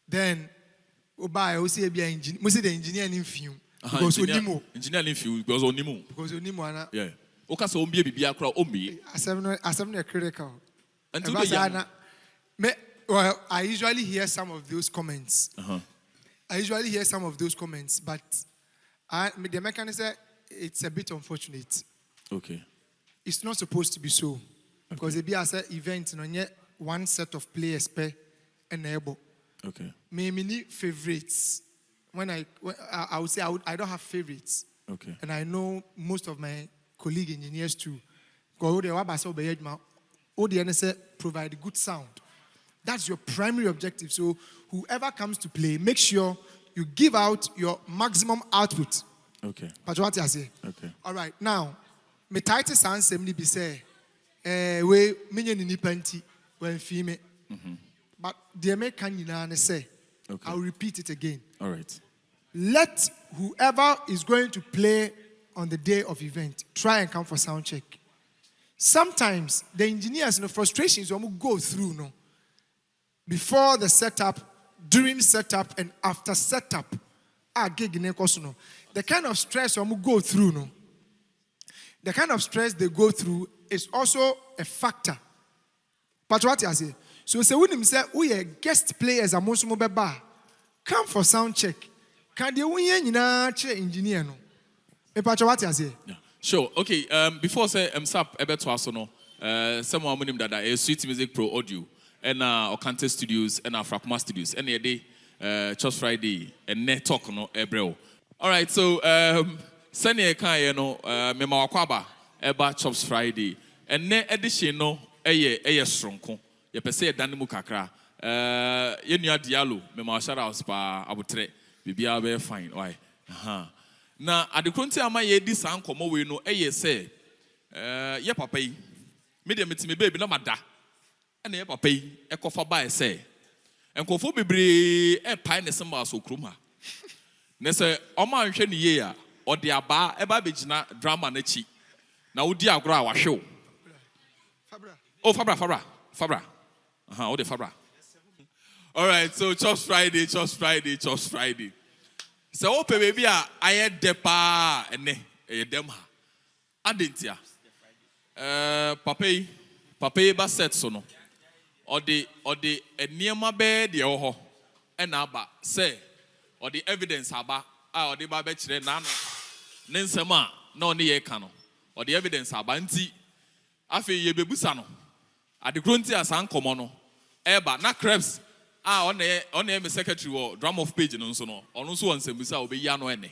Then we see the engineer in film. Because engineer in film because onimo. Because onimo. Yeah. Okay, so ombi bibi akra ombi. Asem critical. And well, I usually hear some of those comments. But the mechanism, it's a bit unfortunate. Okay. It's not supposed to be so. Because it be as an event, one set of players per enable. Okay. Many favorites. When I would say I don't have favorites. Okay. And I know most of my colleague engineers too. Because they provide good sound. That's your primary objective. So whoever comes to play, make sure you give out your maximum output. Okay. But what I say? Okay. All right. Now, me title sound simply be say, we minyan ni panty when female. But the American say, okay. I'll repeat it again. All right. Let whoever is going to play on the day of event try and come for sound check. Sometimes the engineers, frustrations will go through, before the setup, during setup, and after setup. The kind of stress will go through, the kind of stress they go through is also a factor. But what I say? So when say we are guest players amongst mobile come for sound check. Can they win engineer no? But what I say? Yeah. Sure. Okay. Before say Emsarp ebe to aso no. Someone monim that a Sweet Music Pro Audio and Okante Studios and Frapma Studios and day Just Friday and net talk no ebreo. All right. So send ye kan no me ma wakwaba eba Chops Friday and ne edition no eye sronko. Ye pese ye danimu kakra. Ye nua dialo me ma shout out pa abutre bibia be fine. Why? Na adekronti ama ye di san komo we no say ye papa yi me de metime baby na mada na ye papa yi ekofa ba say enkofo bebre pai ne Cymbals okrum ha ne say o ma nhwe ne ye a o de aba e ba begina drama na chi na wodi agro a wahwe fabra o de fabra. All right, so Chops Friday. So open baby I had depa ene dem ha. Adentia. Papa ba set so no. Odi eniema be de ho. Ena aba say odi evidence aba odi ba be kire na no. Ne nsem a na oni ye ka no. Odi evidence aba nti afi ye bebusa no. Adekronti asan komo no. Eba na crepes on the secretary or drum of page no so no ono so nsembisa obeya no ene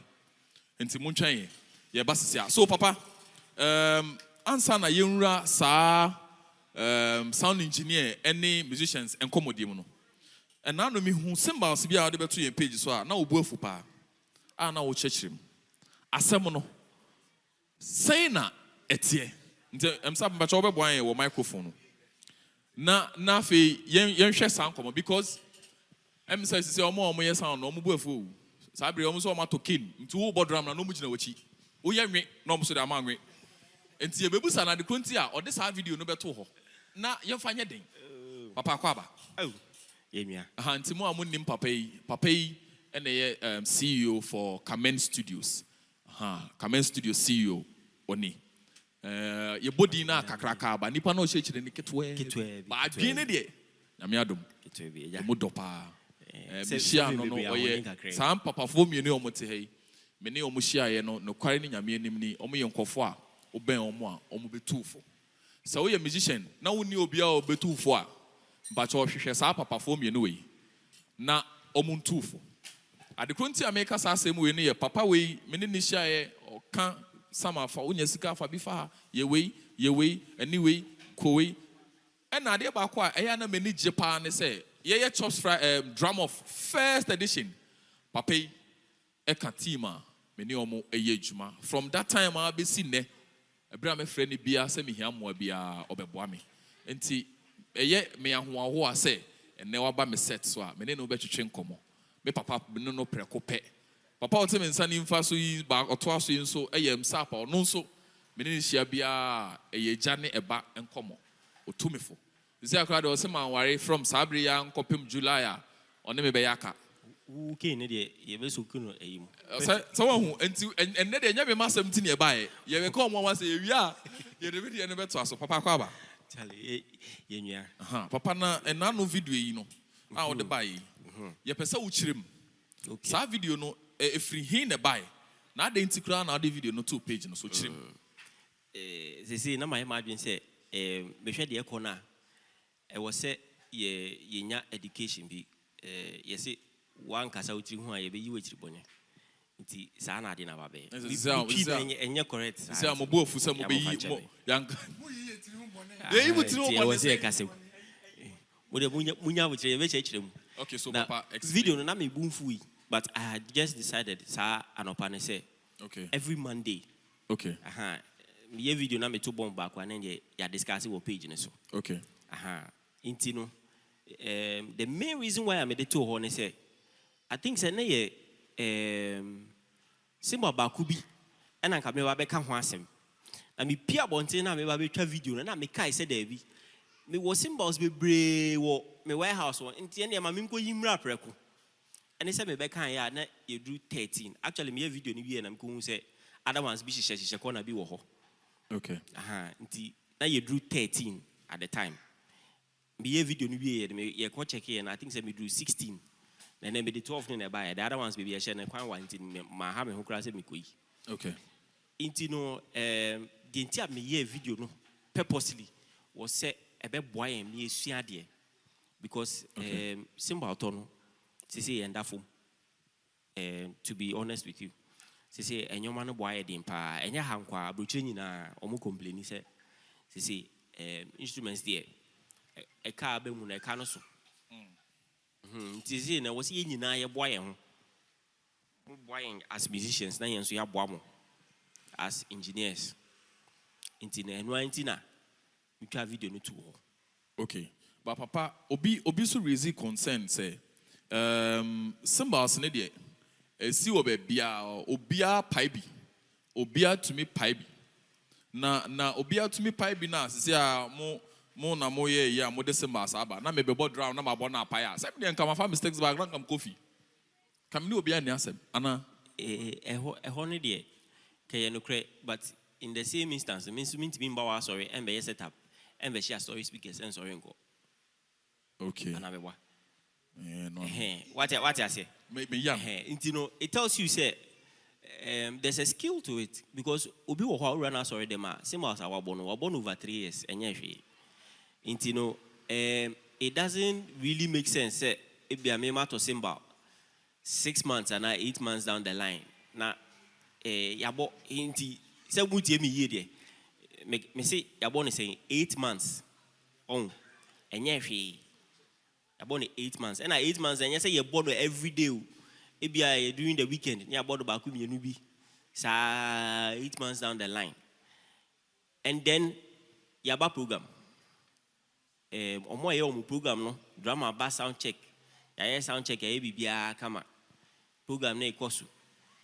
enti muntwen ye basisia so papa answer na yenwura sa sound engineer any musicians enkomodim no and now no me hu Cymbals bia ode beto yen page so a na obuafu pa na wo chechirem asem no say na etie nti Emsarp mbacha obeboan ye wo microphone na fe yenhwe san komo because Emsarp say omo yes sound no bu afu sabre omo so omo to kin nti wo bodram na no mu gina wachi wo yenwe na omo so da manwe nti ye bebusa na de konti a ode sa video no beto ho na yemfa nye den papa kwaba yemia nti mo amunnim papa yi and a CEO for Kamen Studios. Kamen Studios CEO oni. Your body na kakraka ba nipa no she chire ni ketwe. Ba adwene de. Nyame adom. Ketwe ya. Mo dopa. Mishia no oye. Sam papa fo mienu omote hei. Me ne omuhia ye no kware ni nyame anim ni omo ye nkofo a oben omo a omo betufo. So we musician na woni obi a obetufo a ba cho hwehwe sa papa fo mienu we. Na omuntufo. Adekronti America sa asem we ne ye papa we me ne ni hia ye oka sama fa onya sika fa bi fa ye we anyway ko we na ade ba ko a eya na me ni je pa ne se ye chops drum of first edition papa e ka team a me ne omo eye adwuma from that time a be si ne ebra me frɛ ne bia se me hia mo bia obeboa me enti eye me ahoaho a se ene wa ba me set so a me ne no be twetwe nkomo me papa me no preko pɛ papa o te me nsa ni mfa so yi ba oto aso yi nso eye Emsarp no nso me ne hia bia eye gya ne eba nkomo otumifo zi akra de o se man ware from sabri ya nkopem July a one me be yaka okay ne de ye be so kuno eyim so hu enti enne de nya be masem ti ne ba ye be ko mo wa se ye wi a ye de video ne beto aso papa kwa ba chale ye nua papa na ena no video yi no a o de ba yi ye pese wo chirem sa video no efri hin ne ba na de enti kra na de video no to page no so chirem se na my imagine say be hwe de ekona e wo se ye nya education bi ye se one kasa utiri ho a ye be yi wachiri bonye nti sa na ade na ba be enye correct say am bo ofu say mo be yi mo yanka Mo yi etiri ho bone. ye yi wutiri ho bone say kasa mo de munya wachiri ye be chire mu. Okay, so papa video no na me bumfu yi but I had just decided sa anopa ne say okay every Monday okay me video na me to bomb back one and ya discuss it page ne so okay inti no the main reason why I made it to ho ne say I think say na ye Cymbals baako bi and anka me ba be ka ho asem na me pia bonte na me ba be twa video na me kai say da bi me wo Cymbals bebre wo me warehouse wo nti ene ma me nko yimra preko ene say me be kan ya na ye do 13 actually me video ni wie na me ko hu say other ones bi hihye corner bi wo ho okay nti na ye do 13 at the time me video ni wie ye ko check here na I think say me do 16 and then me the 12 ne buy the other ones be share na kwan one thing ma ha me ho kra say me koyi okay inti no the inti me ye video no purposely was say ebe boy am me esua de because Cymbals to no say endafo to be honest with you say enyoma no boy dem pa enya hankwa abrochire nyina omo complain say instruments there e ka be mu na e ka no so say na was ye nyina ye boy ho boy as musicians na yen so ya boa mo as engineers inti na eno anti na we twa video no to ho okay but papa obi so raise concern say Cymbals ne de esi wo be bia obia pai bi obia tumi pai bi na obia tumi pai bi na se a mo na mo ye ya mo de Cymbals aba na me be board round na ma bo na pai a se me dem kama fa mistakes back na kam coffee kam ni obia ni asem ana ho ne de kay no kre but in the same instance means to be mba sorry and be set up and be share story speakers and sorry nko okay ana be wa no what I say maybe yeah it tells you say there's a skill to it because obi wo ho run sorry dem a Cymbals are born over 3 years enye hwe it doesn't really make sense say e be amema to Cymbals 6 months and 8 months down the line na yabo inti say mutie me ye de me say yabo ne say 8 months on enye hwe about 8 months and 8 months and you say you born every day maybe during the weekend you born back with you be so 8 months down the line and then you have a program omo ye omo program no drama bass sound check ya sound check ya bibia kama program na ikoso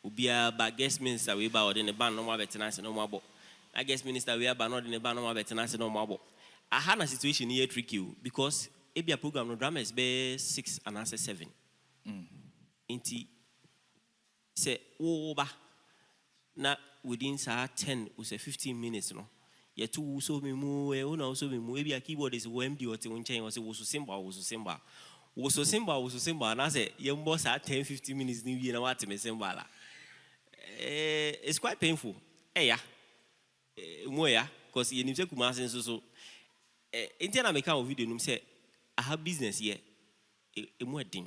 obia ba guest minister we ba ode ne ban no ma betenance no ma bo na guest minister we ba no ode ne ban no ma betenance no ma bo aha na situation here tricky because ebia program no drama is be 6 and answer 7 inti say oba na within 10 or 15 minutes no ye two so me mu e una so me mu e bia keyboard is MD or te unchen or say wo so symbol na say ye mbo sa 10-15 minutes ni wie na what me symbol la it's quite painful yeah mo ya because ye nimse kuma sen so na make a video num say I have business here emu edin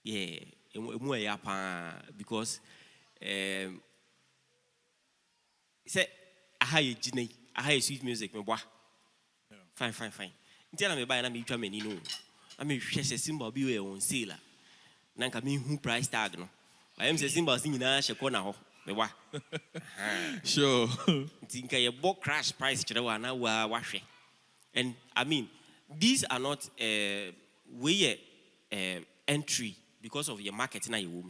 yeah emu ya pa because say aha ye gine aha ye sweet music me boa fine na me buy na me twa mani no na me hwe se symbol bi we on sale na nka me hu price tag no I am say Cymbals nyina hye corner ho me boa Sure. Tinka ye book crash price kire wa na wa hwe. And I mean, these are not entry because of your marketing na you will.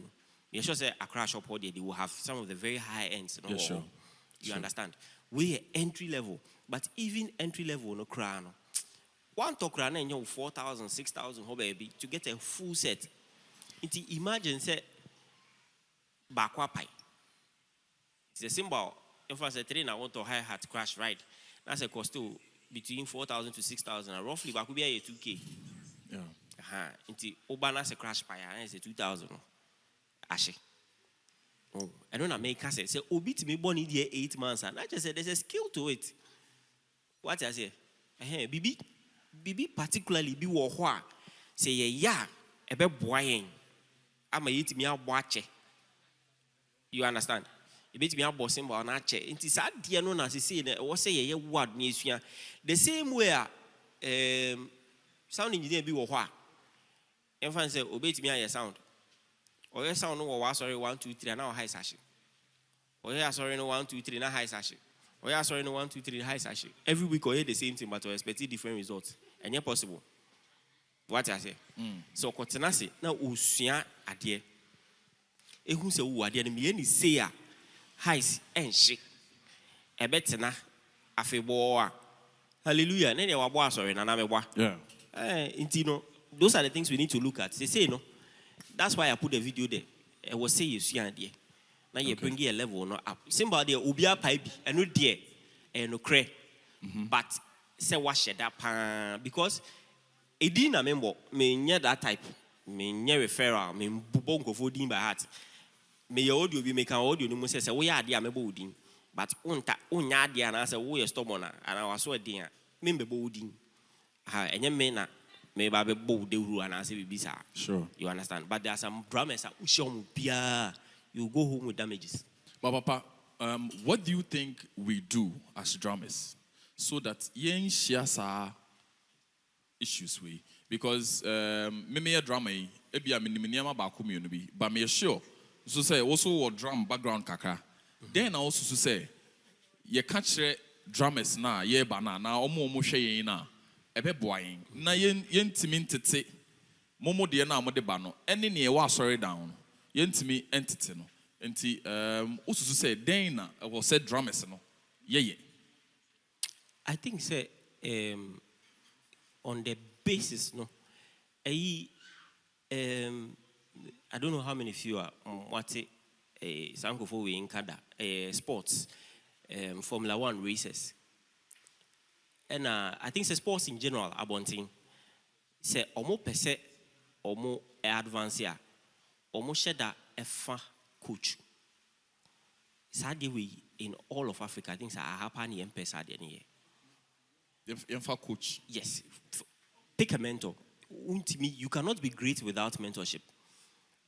You sure say a crash shop or they will have some of the very high ends. No? Yeah, sure. You understand? We entry level, but even entry level no crown. One to crown and you 4,000, 6,000 ho baby to get a full set. Imagine say bakwa pie. It's a symbol. If I say train I want to high hat crash ride. That's a cost to between 4,000 to 6,000 and roughly back will be a 2K. Yeah. Into Obana se crash pie and say 2,000. Ashe. Oh, I don't make us say Obi to me born in 8 months and I just said there's a skill to it. What I say? Bibi particularly be wo say yeah a be boying. I'm a eat me out watch. You understand? You bet me a boss symbol na che. Inti sad dia no na say what say ye word ni sua. The same way sound engineer bi wo ho a. Em fan say obet me a sound. Or your sound no was sorry 1 2 3 na high sashi. Or your sorry no 1 2 3 na high sashi. Or your sorry no 1 2 3 high sashi. Every week or hear the same thing but we expect different results. And yet possible. What I say? So kotenase na osua ade. Ehun se wo ade na me ni say a highs and shake. A betena afebo. Hallelujah. Nene wa boa sorry na me boa. Yeah. Intino, those are the things we need to look at. They say no. That's why I put the video there. I was say you see idea. Now you bring a level no up. Symbol there ubia pipe and no dear and no cray. But say wash that because it didn't member me near that type. Me near referral, me bubongo for din by heart. May your audio be make an audio no say we are dear me boarding. But unta unya dear and I say we are stubborn and I was so dear. Me be boarding. And you may not. Maybe bold and I say be sure. You understand? But there are some dramas that you go home with damages. But Papa, what do you think we do as drummers so that yen share issues we? Because me a drummer, ebi a minimum ba community, but me sure so say also a drum background kakra. Then I also say ye catch drummers na ye bana na omo share na. Ebe boying na yentimi ntete momo de na amode ba no ene ne e wa sorry down yentimi entity no enti ususu say den na we say drummers no ye I think say on the basis no I don't know how many of you are what sankofo we in Canada sports Formula 1 races. And I think sports in general, abonting say omo pese omo advance ya omo sheda efa coach. Sadly, we in all of Africa, I think say happen in pesa de ni. Efa coach. Yes, pick a mentor. You cannot be great without mentorship,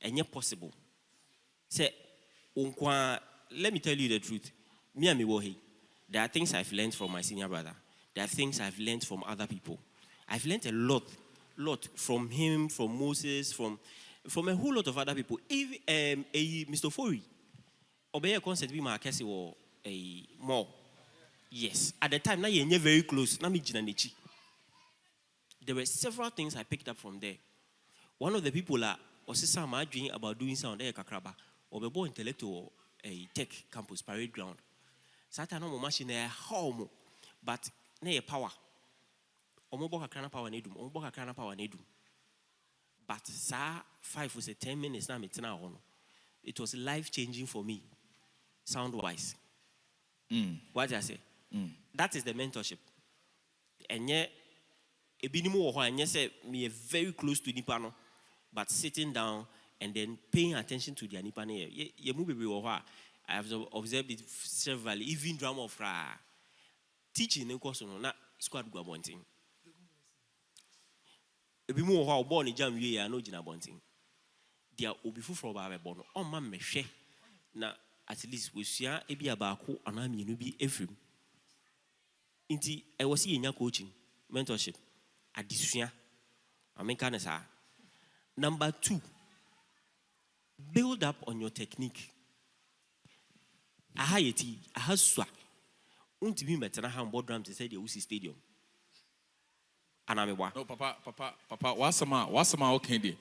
and yet possible. Say, let me tell you the truth. Me and me wohi. There are things I've learned from my senior brother. There are things I've learned from other people. I've learned a lot from him, from Moses, from a whole lot of other people. Even Mr. Fori, obey a concept we markesi or a more. Yes, at the time now you're very close. There were several things I picked up from there. One of the people was some arguing about doing sound there kakraba or be born intellectual a tech campus parade ground. Satan no machine a home, but ne power. Omoboka kana power nedum. Omoboka kana power nedum. But sa 5 was 10 minutes na metina ono. it was life-changing for me, sound-wise. What did I say? That is the mentorship. And yet, me very close to Nipano, but sitting down and then paying attention to the Nipane. I have observed it severally, even drama of teaching in course not squad go bunting. Ebi mu ho born in jam wie ya no gina bunting. Dia obifu from ba bono on ma mehwe na at least we sua ebi abaako ana mienu bi efrim. Inti I was nya coaching, mentorship, adisua. Ameka na sa. Number 2, build up on your technique. Aha yeti, aha swa. Untimi metana handball drum to say the UC stadium. Anamebwa. No, Papa, wasama okay there.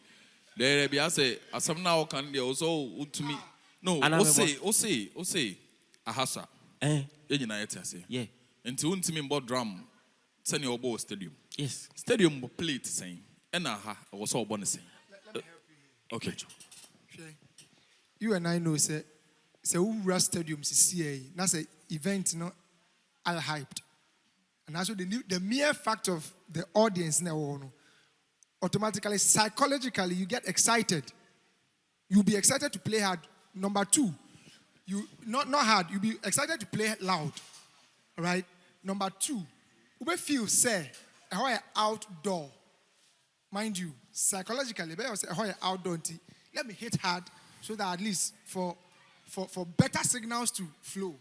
There be say asam na okan there also untimi. No, say ahasa. Enyina yeti ase. Yeah. Nti untimi mbɔ drum send your ball stadium. Yes. Stadium plate saying. Ena aha was all bonus saying. Okay. You and I know say who rush stadiums is that's an event, all hyped. And also the mere fact of the audience now, automatically, psychologically, you get excited. You'll be excited to play hard. Number 2, you not hard, you'll be excited to play loud. All right? Number 2, you will feel say outdoor. Mind you, psychologically, outdoor. Let me hit hard so that at least for better signals to flow.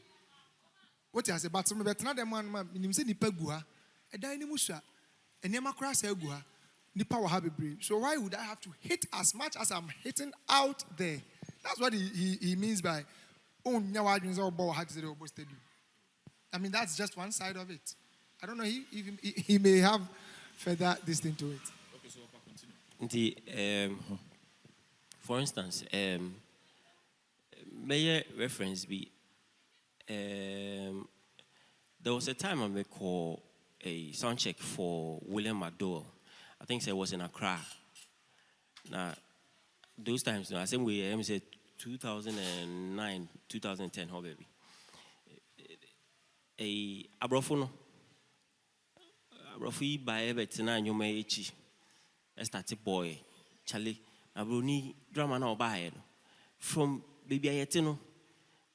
What you say? But some better than man, you say nipa gua, a dynamusha, a nemakra say gua, nipa will have a break. So why would I have to hit as much as I'm hitting out there? That's what he means by oh nyawadwins or ball had to stadium. I mean that's just one side of it. I don't know. He may have further this thing to it. Okay, so I'll continue. For instance, may reference be. There was a time I may call a sound check for William McDowell. I think it was in Accra. Now, those times, I think we said 2009, 2010, how baby. A abrofono. Abrofi by Evertina, you may each. A started boy, Charlie. Abroni drama now by from baby Ayetino.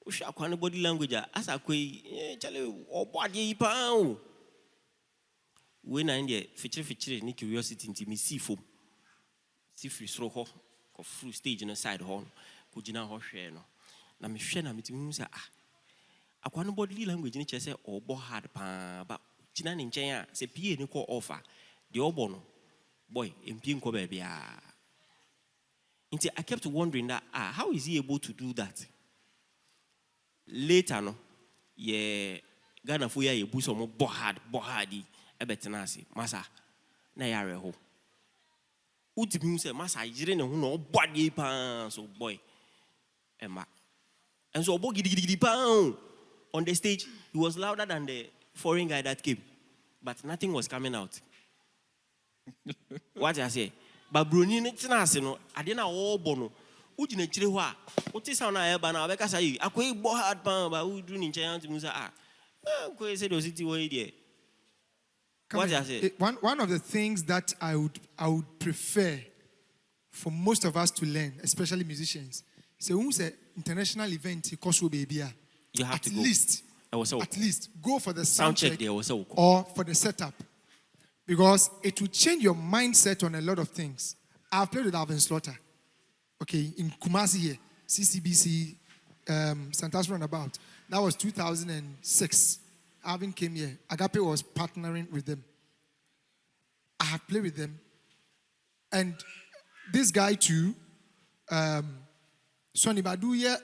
Usha kwa body language as a kwe chale or body pound. When I in feature ni curiosity into me see foam. See free stroke ho fruit stage in a side horn. Kujina ho share no. Na me share na me timu say akwa body language ni chese obo hard pa ba china ni nchen se pie ni ko offer. The obo no boy empie nko baby a. I kept wondering that how is he able to do that? Later, no, Ghana for ye boost some bohadi, a betanasi, massa, na yare ho. Uti say, massa, I didn't know no body pounds, so boy, Emma. And so, boggy pound on the stage, he was louder than the foreign guy that came, but nothing was coming out. What I say? But Bruni Nitnas, I didn't know bono. Would you know what is on a banana? Because I quite bohard pound, but who do in giant Musa? Said was it way what I say? One of the things that I would prefer for most of us to learn, especially musicians, so who's an international event, Kosovo baby, you have at to least go for the sound check there or for the setup. Because it will change your mindset on a lot of things. I've played with Alvin Slaughter, okay, in Kumasi here, CCBC, Santas Runabout. That was 2006. Alvin came here. Agape was partnering with them. I have played with them. And this guy too, Sonny Badu here,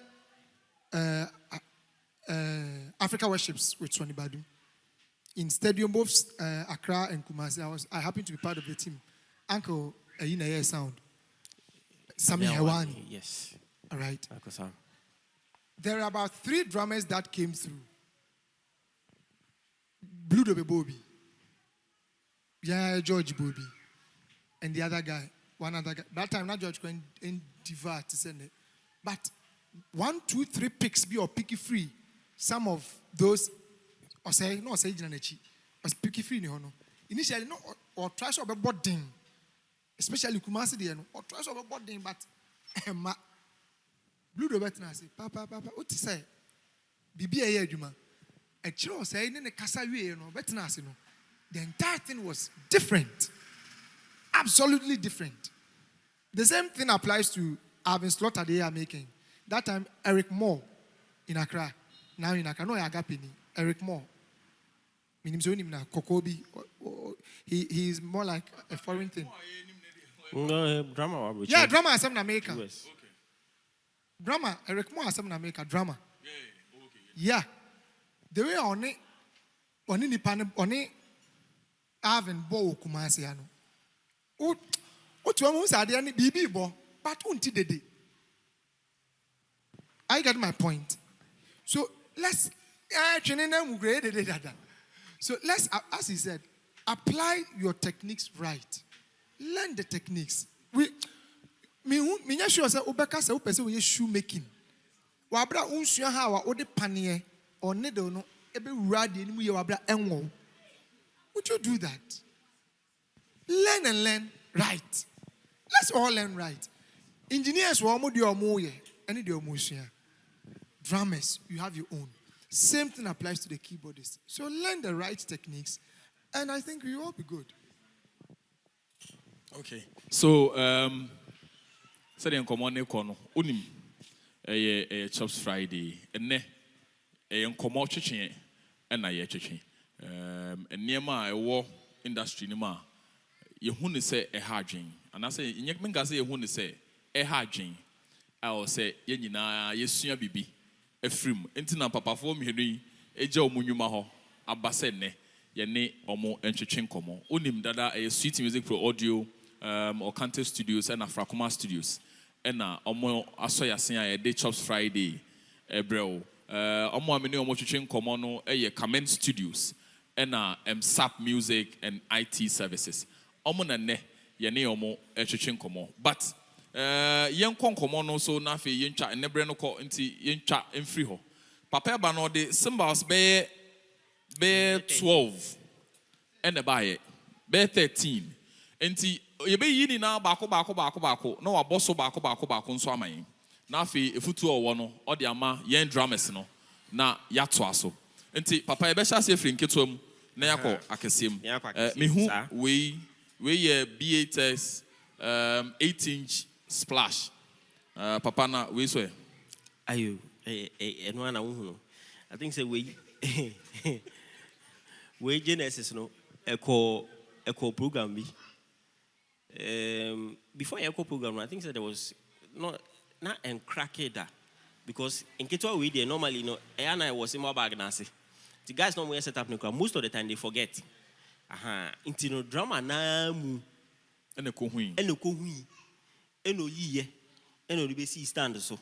Africa Worships with Sonny Badu. In stadium, both Accra and Kumasi, I happened to be part of the team. Uncle Ayina Sound, Sami Hewani. Yes. All right. Uncle Sam. There are about 3 drummers that came through. Blue Dobe Bobby, George Bobby, and the other guy, one other guy. That time, not George Quinn in Diva to send it. But 1, 2, 3 picks be or picky free. Some of those, or say no, say Janachi, was picky free. No, initially no, or try to be boarding, especially Kumasi the or try to be boarding, but Blue the veteran say, Papa, what to say? Bibi a Juma. A child saying in the Casawi, no, veteran, no. The entire thing was different. Absolutely different. The same thing applies to Alvin Slaughter they are making. That time, Eric Moore in Accra. Now in Accra, no Agapini. Eric Moore. Kokobi. He is more like a foreign thing. No, drama. Yeah, drama is in America. Yes. Okay. Drama, Eric Moore is in America. Drama. Yeah, okay. Yeah. The way on it, Alvin Bo Kumasiano. What you want to say? BB bo, but unti dede. I get my point. So let's so let's, as he said, apply your techniques right. Learn the techniques. Me sure say obeka say opese we shoemaking. Wa bra unsua ha wa ode panie or needle no ebe wura de nimu ye wa bra enwo. Would you do that? Learn and learn right. Let's all learn right. Engineers were more the any the emotion. Drummers, you have your own. Same thing applies to the keyboardists. So learn the right techniques, and I think we will all be good. Okay. So, say the common econo. Unim, Chops Friday, and ne, common chicken, and I chicken. And near my war industry, nima. You who say a harding, and I say, in Yakman say, you who say a harding. I will say, Yenina, yes, your baby, a film, Intina Papa for me, a Joe Munumaho, a bassene, Yane, or more entertain common. Unim dada a sweet music for audio, or Cantor Studios and a Frakuma Studios, and a more Asoya Sina a day Chops Friday, a bro, Omo Amino Mochichin Comono, a Comment Studios, and Emsarp Music and IT Services. Omo na ne yene omo etwetwe nkomo but yen kon komo no so na fe yentwa enebre no ko nti yentwa emfiri ho papa ba no de Cymbals be 12 ene ba ye be 13 nti ye be yi ni na baako no wa boso baako nso aman na fe efutu owo no o de ama yen drummers no na yato aso nti papa ye be hya se efiri nketom na yakọ akesem mehu we BATS 8-inch splash papa na we so ayo eno na wo I think say we Genesis no echo program bi before echo program I think say there was not encracked that because in Keto we there normally no I was in my bag na say the guys don't wear set up nuclear. Most of the time they forget. Into no drama na mu. Eno kohui. Eno yiye. Eno the base stand so.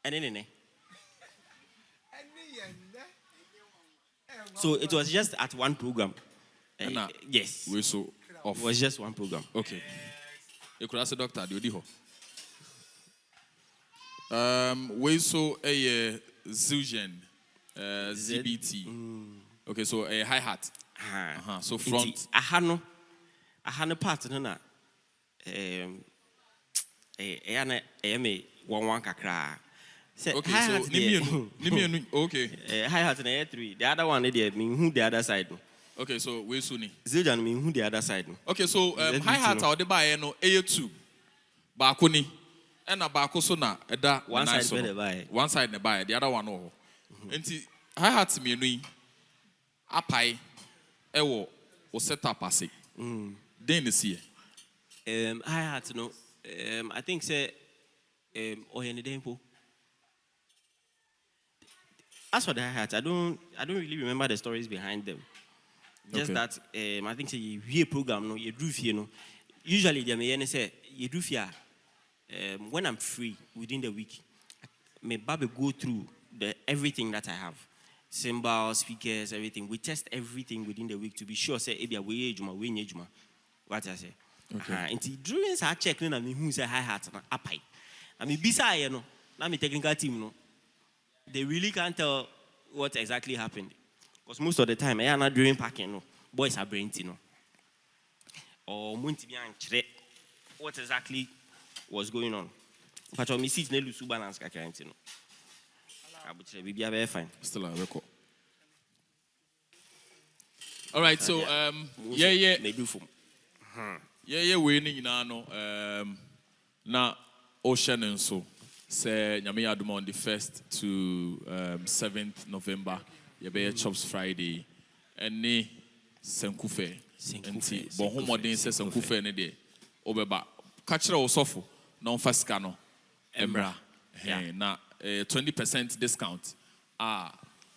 Ene. So it was just at one program. Yes. We so off. It was just one program. Okay. You could ask the doctor. Do you we so a Zugen. ZBT. Okay, so a hi-hat. So front. Ahano part no na. Me one kakra. Okay, so nimienu. Okay. Hi-hat na 3. The other one there mean who the other side. Okay, so we suni. Ziljan mean who the other side. Okay, so hi-hat or the buy no A2. Bakuni. And a bako so na eda one side buy. One side na buy, the other one no. Enti hi-hat me no apai ewo o setup ase. Den is here. Hi-hat no I think say oyene dempo. As for the hi-hat, I don't really remember the stories behind them. Just that I think say you program no you do fear no. Usually they say you do fear when I'm free within the week. May Babe go through everything that I have. Cymbals, speakers, everything. We test everything within the week to be sure say we what I say. Okay. During our check, I mean who say hi-hat and apai. I mean, beside, now my technical team, no, they really can't tell what exactly happened. Because most of the time, I am not doing packing, no. Boys are brain, you know. Or what exactly was going on. But on me seat, no lose balance, you know. I would be very fine. Still a record. All right, so yeah, they do for. Yeah, winning now. Now, Ocean and so say Nyame Adom on the 1st to 7th November. You be Chops Friday, and ne Senkufe. Enti bon homodin se Senkufe ne de. Obeba kachira osofo na onfa sika no. Emra. Na 20% discount.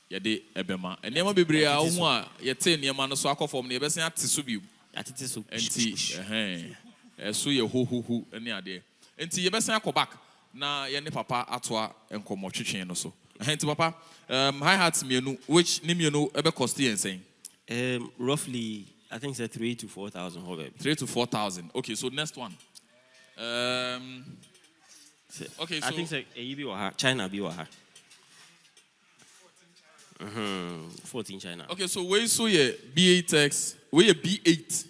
Yede ebema. Enema bebre a wo a yete enema no so akofom ne yebesen ate so biu. Atete so. Enti so ye ho ene ade. Enti yebesen akobak na ye ne papa atoa enkomo twetwen no so. Enti papa high hats mienu which ne mienu ebe cost yen saying? Roughly I think it's 3,000 to 4,000 however. 3,000 to 4,000. Okay, so next one. Okay, so I think it's China be waha. 14 China. Okay, so we saw ye B8X, we a B8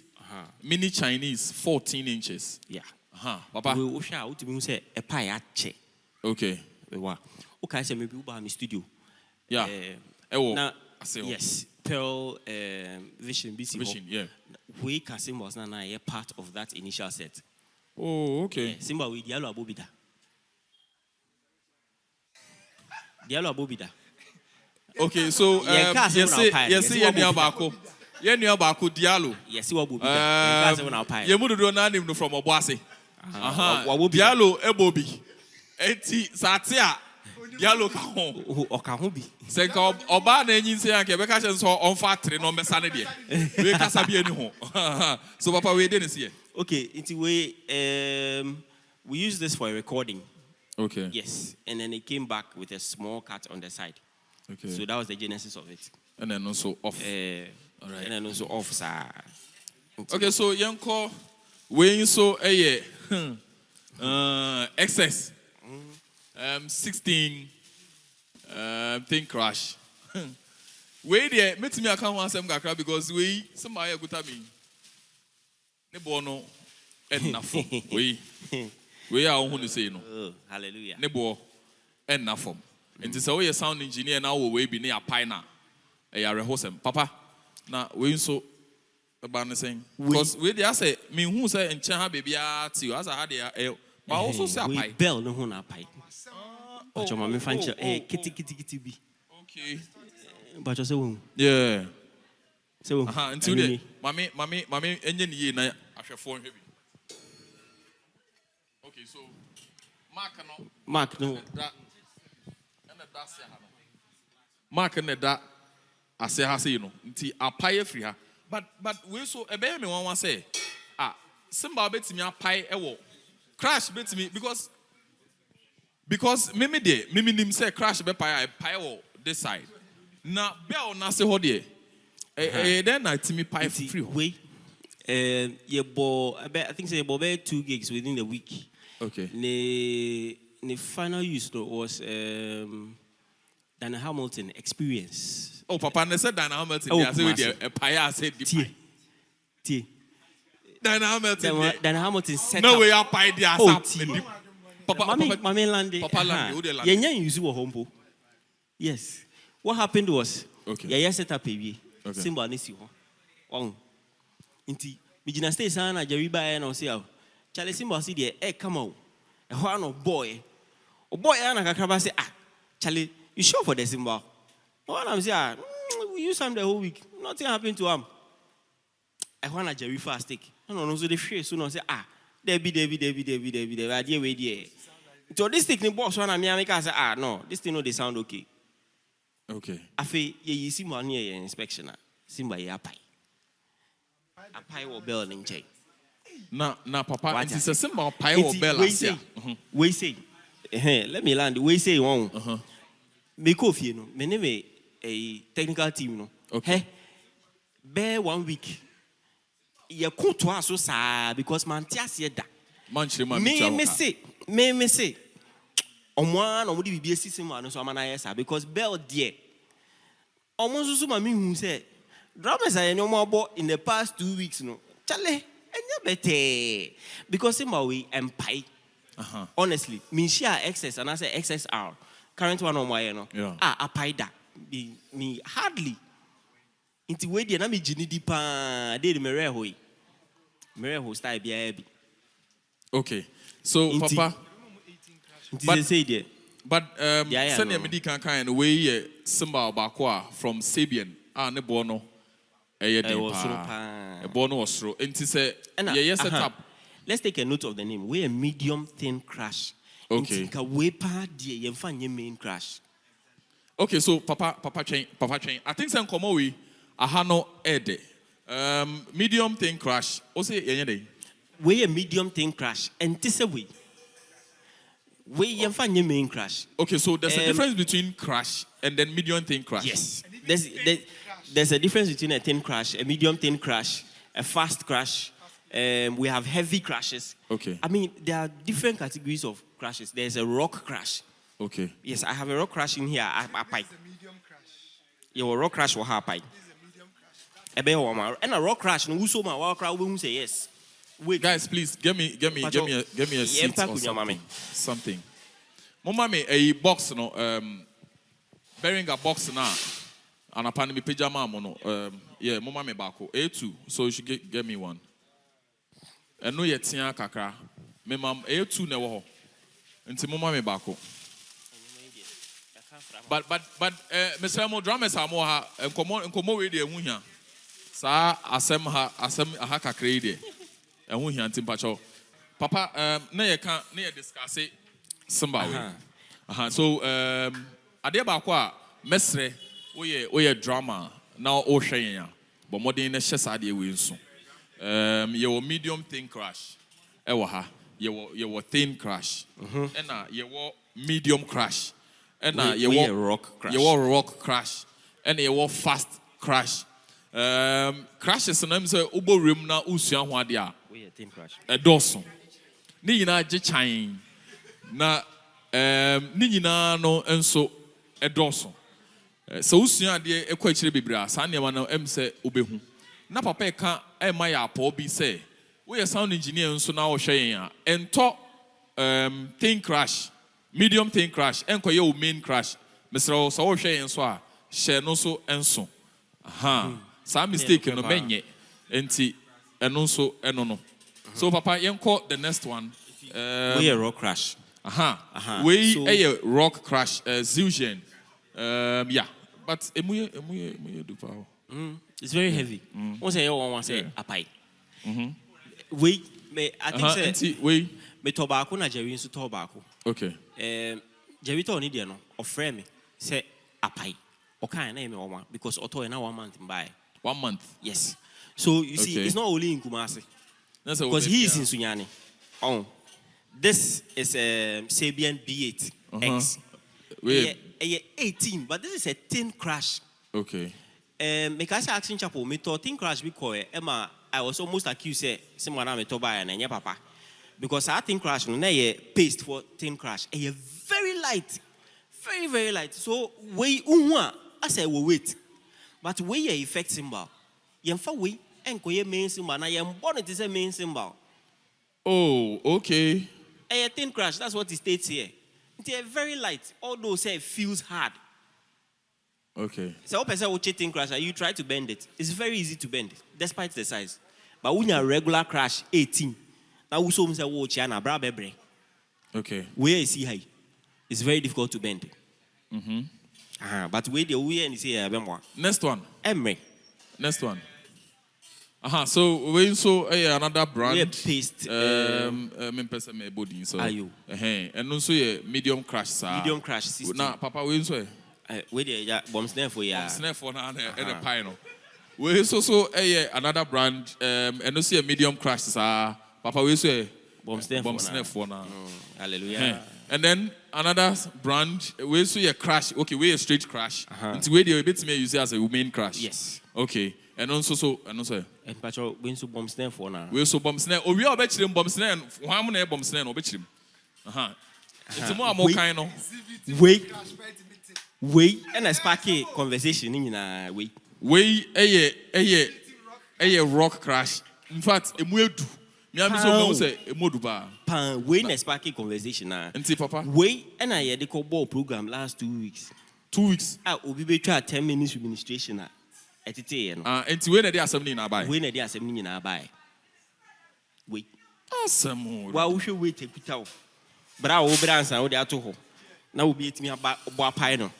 mini Chinese 14 inches. Yeah. Papa. We will show to me say a pie che. Okay. Okay, say maybe we my studio. Yeah. Now, yes. Pearl Vision BC. Vision, yeah. We Cymbals now a part of that initial set. Oh, okay. Cymbal with Diallo Abobida. Diallo Abobida. Okay, so yes, ye nua baako. Ye nua baako Diallo. Yes, we Abobida. Ye mudu do na nim no from Oboase. Diallo ebobi. Enti satia Diallo ka ho. Oka ho bi. Se ka oba na enyin se yanke be ka che so onfa atre no mesa ne de. We ka sabi ani ho. So papa we dey ne se. Okay, into we use this for a recording. Okay. Yes, and then it came back with a small cut on the side. Okay. So that was the genesis of it. And then also off. All right. And then also off, sir. Okay, so yanko we so excess 16 thing crash. We there metimi aka ho asem kakra because we somebody go tell me ne bono enafo we are who say no. Oh, hallelujah. Ne bo enafo. Nti say we sound engineer na wo we bi ne apai na e ya rehosem papa na we so ba ne sen because we dey say me hu say enche ha bebia ti as ha dey but also say apai we bell no hu na apai but your mama fan kiti bi okay but you say wo yeah say wo until the mami enye ni ye na ahwefo hwe bi okay so mark no Mark and that I say ha say no nti apai afri ha but we so ebe me wan say Cymbal betimi apai ewo crash betimi because me nim say crash be pai wo this side na bell na say ho de then na timi pai free we ye bo I think say bo be 2 gigs within the week. Okay. The final use was Dana Hamilton experience. Oh, Papa, I said Dana Hamilton. I said a pie. Said T. Dana Hamilton. Dana Hamilton said no way up pie. Papa, Mami Landi. Papa Landi. Yeah, you use home. Yes. What happened was, okay. Yeah, set up a okay. Cymbal nisi ho. Inti, Mijina stay sana Jariba and I say, Charlie Cymbal see the come out. A one boy. A boy and a crab say, Charlie, you sure for the Cymbal? One I'm saying, we use them the whole week. Nothing happened to him. I want a Jerry fast stick. No, so the face soon say, Debbie. Idea way there. So this thing, the boss one, I say, no, this thing no, they sound okay. Okay. I feel you see money here inspection. Cymbal ya pie. A pie or bell in chain. Na Papa, it is a Cymbal pie or bell. We say, let me land. We say one. Me coffee, no. Me name a technical team, no. Okay. Bear 1 week. You come to us so sad because man, just yet that. Me say, One or would be a system and so am because Bell dear. Almost so my who said drummers I no more in the past 2 weeks no. Chale, and you better because in my way and pie. Honestly, me share excess and I say XSR. Current one on my a pie that me hardly. Into way the name Ginny Dipa did Mereho. Mereho style be. Okay, so Papa. But send your medical kind of way Cymbal Bakwa from Sabian, ne bono. A bono was through. And to say, yes, set up. Let's take a note of the name. We're a medium thin crash. Okay. We part the find your main crash. Okay, so Papa chain. I think some Komowi, a Hano Ede. Medium thin crash. Also, we're a medium thin crash. And this way. We find your main crash. Okay, so there's a difference between crash and then medium thin crash. Yes. There's a difference between a thin crash, a medium thin crash, a fast crash. We have heavy crashes. Okay. I mean, there are different categories of crashes. There's a rock crash. Okay. Yes, I have a rock crash in here. A pipe. This is a medium crash. Your rock crash will have pipe. This is a medium crash. And a rock crash, no so my rock crash will say yes. Wait, guys, please give me a seat or something. Mama me a box no bearing a box now. And upon me pajama mono yeah, mama me bako A2, so you should get me one. And no yet tia kakra. Me mam A2 ne wo ho. Nti mama me bako. But Mr. Mo dramas are more enkomo we dey hu hia. Sa asem aha kakra yi dey. Ehun hia ntimpacho. Papa na ye discuss it Cymbal. So ade ba ko a mesre we drama now o hwen ya. But modern na hye sa de we nso. Your medium thin crash. Ewo ha. Your thin crash. And your medium crash. And your rock crash. Your rock crash. And your fast crash. Crashes na me say ubo rim na usua ho ade a. We thin crash. Edoso. Ni nyina je chan. Na ni nyina no enso edoso. So usua ade ekwa kire bibira sa ne ma no em se obehu. Na papa e ka e ma ya apo bi say we sound engineer nso na wo hwe yen a ento thin crash, medium thin crash, enkoye o main crash. Mr. so wo hwe yen so a hye no so enso. Some mistake no menye enti eno so eno no. So papa yenko the next one. We a rock crash. We so, a rock crash Zildjian. Yeah. But emuye do power. It's very heavy. One say one say apai. We I think say we me tobacco na Jerry nso tobacco. Okay. Jerry to ni there no ofre me say apai. Okay, na me one because auto na 1 month buy. 1 month. Yes. So you see, it's not only in Kumasi. Because he is in Sunyani. Oh, this is a Sabian B8 X. 18, but this is a thin crash. Okay. Because I asked Chapo, me to thin crash because Emma, I was almost accused say someone me to buy and papa. Because I think crash no na paste for thin crash. A very light, very very light. So we unwa I say we wait. But we ye effect cymbal. Yemfa we enko ye main cymbal na yem born it is a main cymbal. Oh, okay. A thin crash, that's what it states here. It's very light, although say it feels hard. Okay. So person will thin crash, and you try to bend it. It's very easy to bend, despite the size. But when you regular crash 18, now we saw say watch na bra bebre. Okay. Where is he high? It's very difficult to bend. But where the way and say next one. Emery. Next one. So we so another brand. We paste. Me body so. Ayo. And also medium crash sir. Medium crash system. Na papa we so. We the bomb snare for ya. Snare for na the pie no. We so another brand. And also medium crash sir. Papa we so. Bomb snare for na. Hallelujah. And then another brand, we see a crash. Okay, we a straight crash. Until we do a bit me use it as a main crash. Yes. Okay. And also. And Pacho, we so bomb snare for now. We so bomb snare. Oh, we are betting bomb snare. How many bomb snare? No betting. It's more kind of. Wait, and a sparky conversation in way. A rock crash. In fact, a muedu. Me am so say a moduba. Pan way a sparky conversation. And papa. Wait, and I had the ball program last 2 weeks. 2 weeks. I will be try 10 minutes administration at it. And to when they are something I buy. When they are something I buy. Wait. Awesome. Why we should wait to put out. But I will be answering the to now will be at me about pino.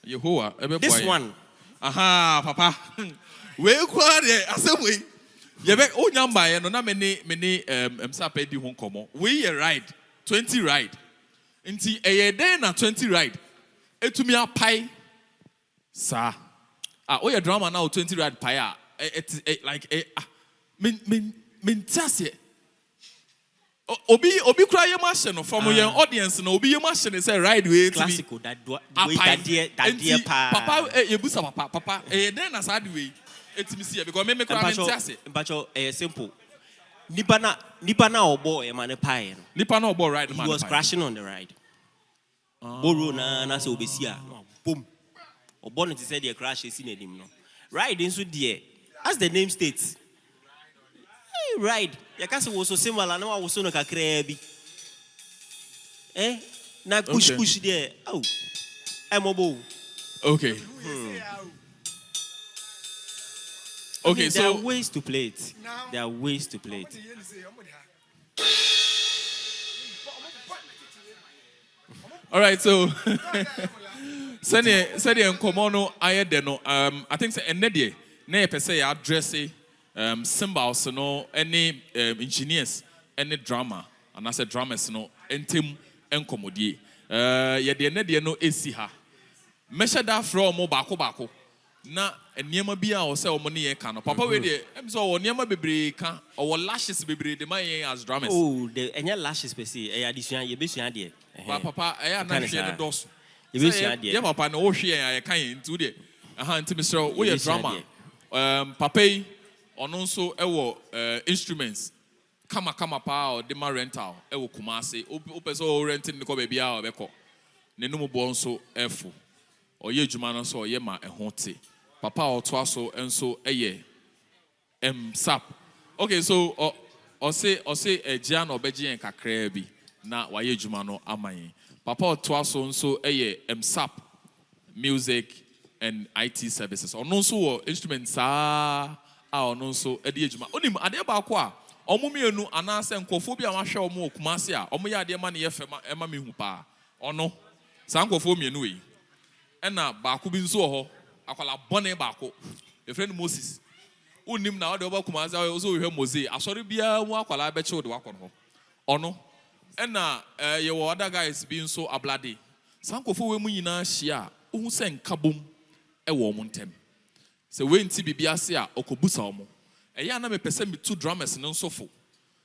Yehoah, this one. Aha, papa. We quiet. I said we. You be o nyamba ye no na many Emsarp di ho komo. We ye ride 20 ride. Nti eye den na 20 ride. Etumi apai. Sa. O ye drama na 20 ride pai a like min tiase. Obi kura ye machine from your audience no obi ye machine say ride we classical that dear papa ye busa papa den na sa de we etimi see because me kura me tiase but simple nipa na obo e man pie no nipa na obo ride man he was crashing on the ride boro na say obesi a boom obo no ti say the crash is in edim no ride nso there as the name states ride ya kasi wo so Cymbals na wo so no kakra bi na push there oh emobo okay okay so there are ways to play it there are ways to play it all right so send nkomo no ayede no I think say enede na ye pese ya address Cymbals no any engineers any drama and I said dramas no entem enkomodie ye de no esi ha measure that from bako na eniema bia o se o mo ne ye ka no papa we de em so o niema bebre ka o lashes bebre de man ye as dramas the enya lashes per se e addition ye besua de papa e ya na hwe ne dos ye besua de ye papa na o hwe ye kan ye ntu de nti me so we drama papa yi ono nso ewo instruments kama pa o de ma rental ewo Kumase o pese o rent ni ko ba bia o beko ne num bo nso efo o ye djuma no so o ye ma ehote papa o to aso enso eye Emsarp okay so o say ejia na obeje en kakra bi na wa ye djuma no aman papa o to aso nso eye Emsarp music and IT services ono nso wo instruments ono nso ade ejuma onim ade ba ko a omumienu anase nkofo bi a wahwe omo Kumase a omo ya ade ma ne yefema ema mehu pa ono san nkofo mienu yi ena ba ko bi nso ho akwala bone ba ko e friend Moses onim na ade oba Kumase a so hwe Moses asori bia mu akwala be che de wakon ho ono ena ye wo other guys bi nso ablade san nkofo we mu nyina hia ohun se nkabom e wo mo ntem se wenti bibia se a okobusa omo eya na me pese me two drummers no sofo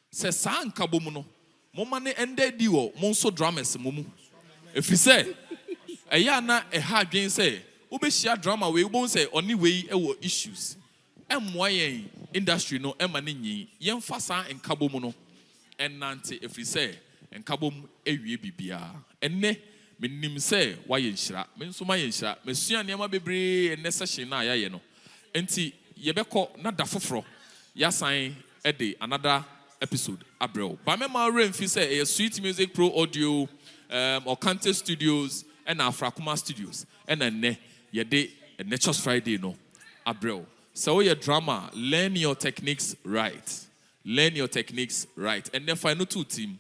se sa nkabom no moma ne ende di wo mo nso drummers momu efiri se eya na ha adwen se obehia drummer we won se oni we ewo issues emmoa yen industry no ema ne nyi yemfa sa nkabom no enante efiri se nkabom ewie bibia enne menim se wa ye nhira me nso ma ye nhira mesua ne ma bebre enne session na ya ye no enti yebeko na da foforo ya san ede another episode abrel ba me ma remfi say a Sweet Music Pro Audio Okante Studios and Afrakuma Studios and enne yede Nature's Friday no abrel so your drama learn your techniques right and then final two team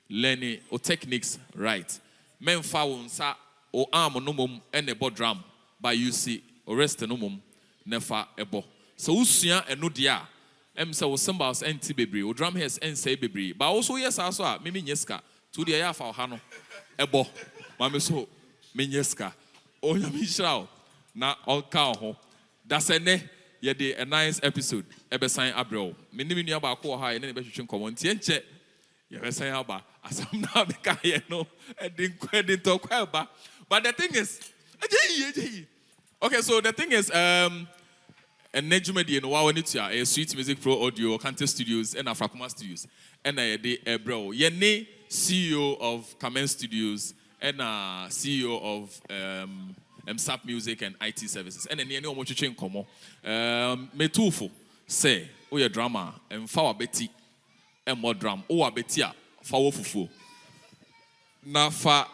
learning or techniques right men fa wonsa o arm no mom and a bo drum by you see or rest no mom nefa ebo so usua eno dia em say wo Cymbals enti bebre o drum hairs en say bebre but also yes aso a me nyeska to dia ya fa ha no ebo ma me so me nyeska o nya me shraw na on ka ho that's ene ye dey a nice episode ebe sign abrel me nim nua ba ko ha ye ne be hwehwe nkomo ntie nche ye be sign aba asam na be ka ye no edin to kwa ba but the thing is okay so the thing is and Nejumedi no wa to a Sweet Music Pro Audio Okante Studios and Afrakuma Studios and I de bro ye ne CEO of Kamen Studios and CEO of Emsarp Music and IT Services. And then you know what you change komo. Metufo say we a drama and fawa beti and more drum. O abetia fawo fufu. Na fa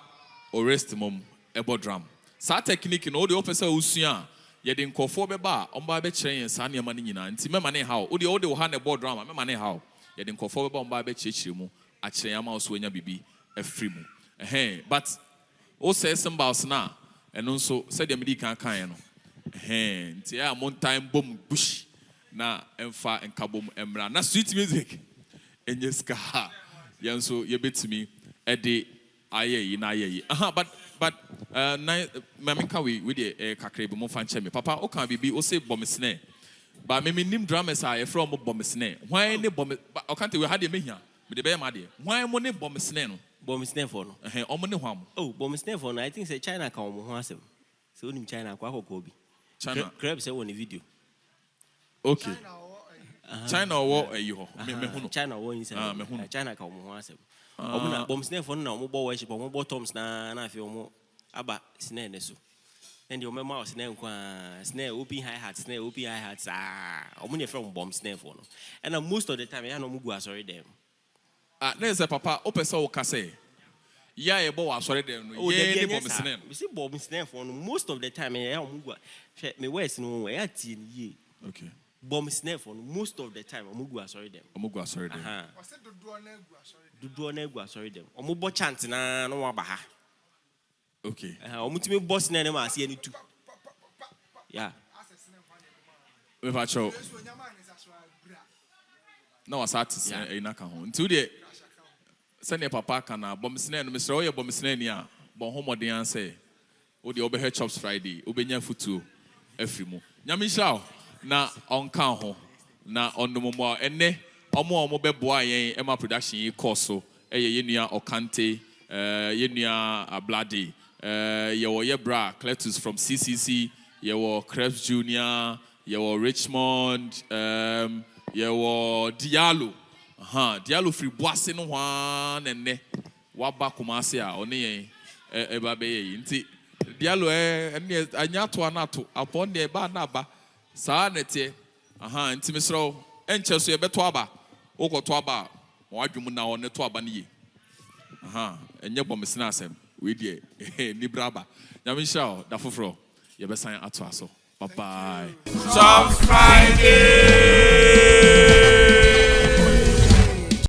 orest mom ebo drum. Sa technique no the officer usia ye den kofo beba omba be kyerɛ sa ne mani nyina nti mema ne haw wo de wo ha ne board drama mema ne haw ye den kofo beba omba be kyerɛ mu a kyerɛ ama so anya bibi afri mu but o say Cymbals na ɛno nso sɛ de medi kan kan no nti ya mountain bom bush na emfa enkabom emra na sweet music enyeska yen so ye betimi ede aye na aye but mamika we the kakre be mo fan me papa o kan bibi o say bomsne ba me nim drummers are from bomsne why ne bom o kan te we had me hia me de be ma de why mo ne bomsne no bomsne for no o mo ne hwam oh bomsne for no I think say China kan mo ho asem so nim China kwa akoko bi China crab say one video okay China wo ayi me hunu China wo inside me hunu China kan mo ho asem omo na bomsne for no na omo bo worship omo bo toms na afi omo aba snare ne so and the omo mouse snare kwa snare open high hat snare open high hat omo ne from bomb snare for no and most of the time ya no mu gu asori dem na say papa o pese o ka say ya e bo asori dem no ye ne bomb snare we see bomb snare for no most of the time ya omo gu me west no ya tie ye okay bomb snare for no most of the time omo gu asori dem o say dodo na gu asori dem omo bo chant na no wa ba ha okay omutimi boss na ma ase ani tu yeah we fa cho na wasat say na ka ho nti de se ne papa kana bomsene no mesre oye bomsene ni a bon homoden an say o de obehe chops Friday obenya futuo afri mu nyame hira na onka ho na onomomo enne omo beboa yen ema production yi course so eye yenua okante yenua ablade your bra Cletus from CCC, your Krebs Junior, your Richmond, your Diallo. Diallo free boise no one and ne waba kumasia oni ebabe inti Diallo anyato anato upon the ba na ba saa nete inti misro enche so ye beto aba okoto aba wadwum na one to aba ne ye enye bomsina asem we die ni braba nyame shao da foforo ye besan ato aso bye bye Chops Friday.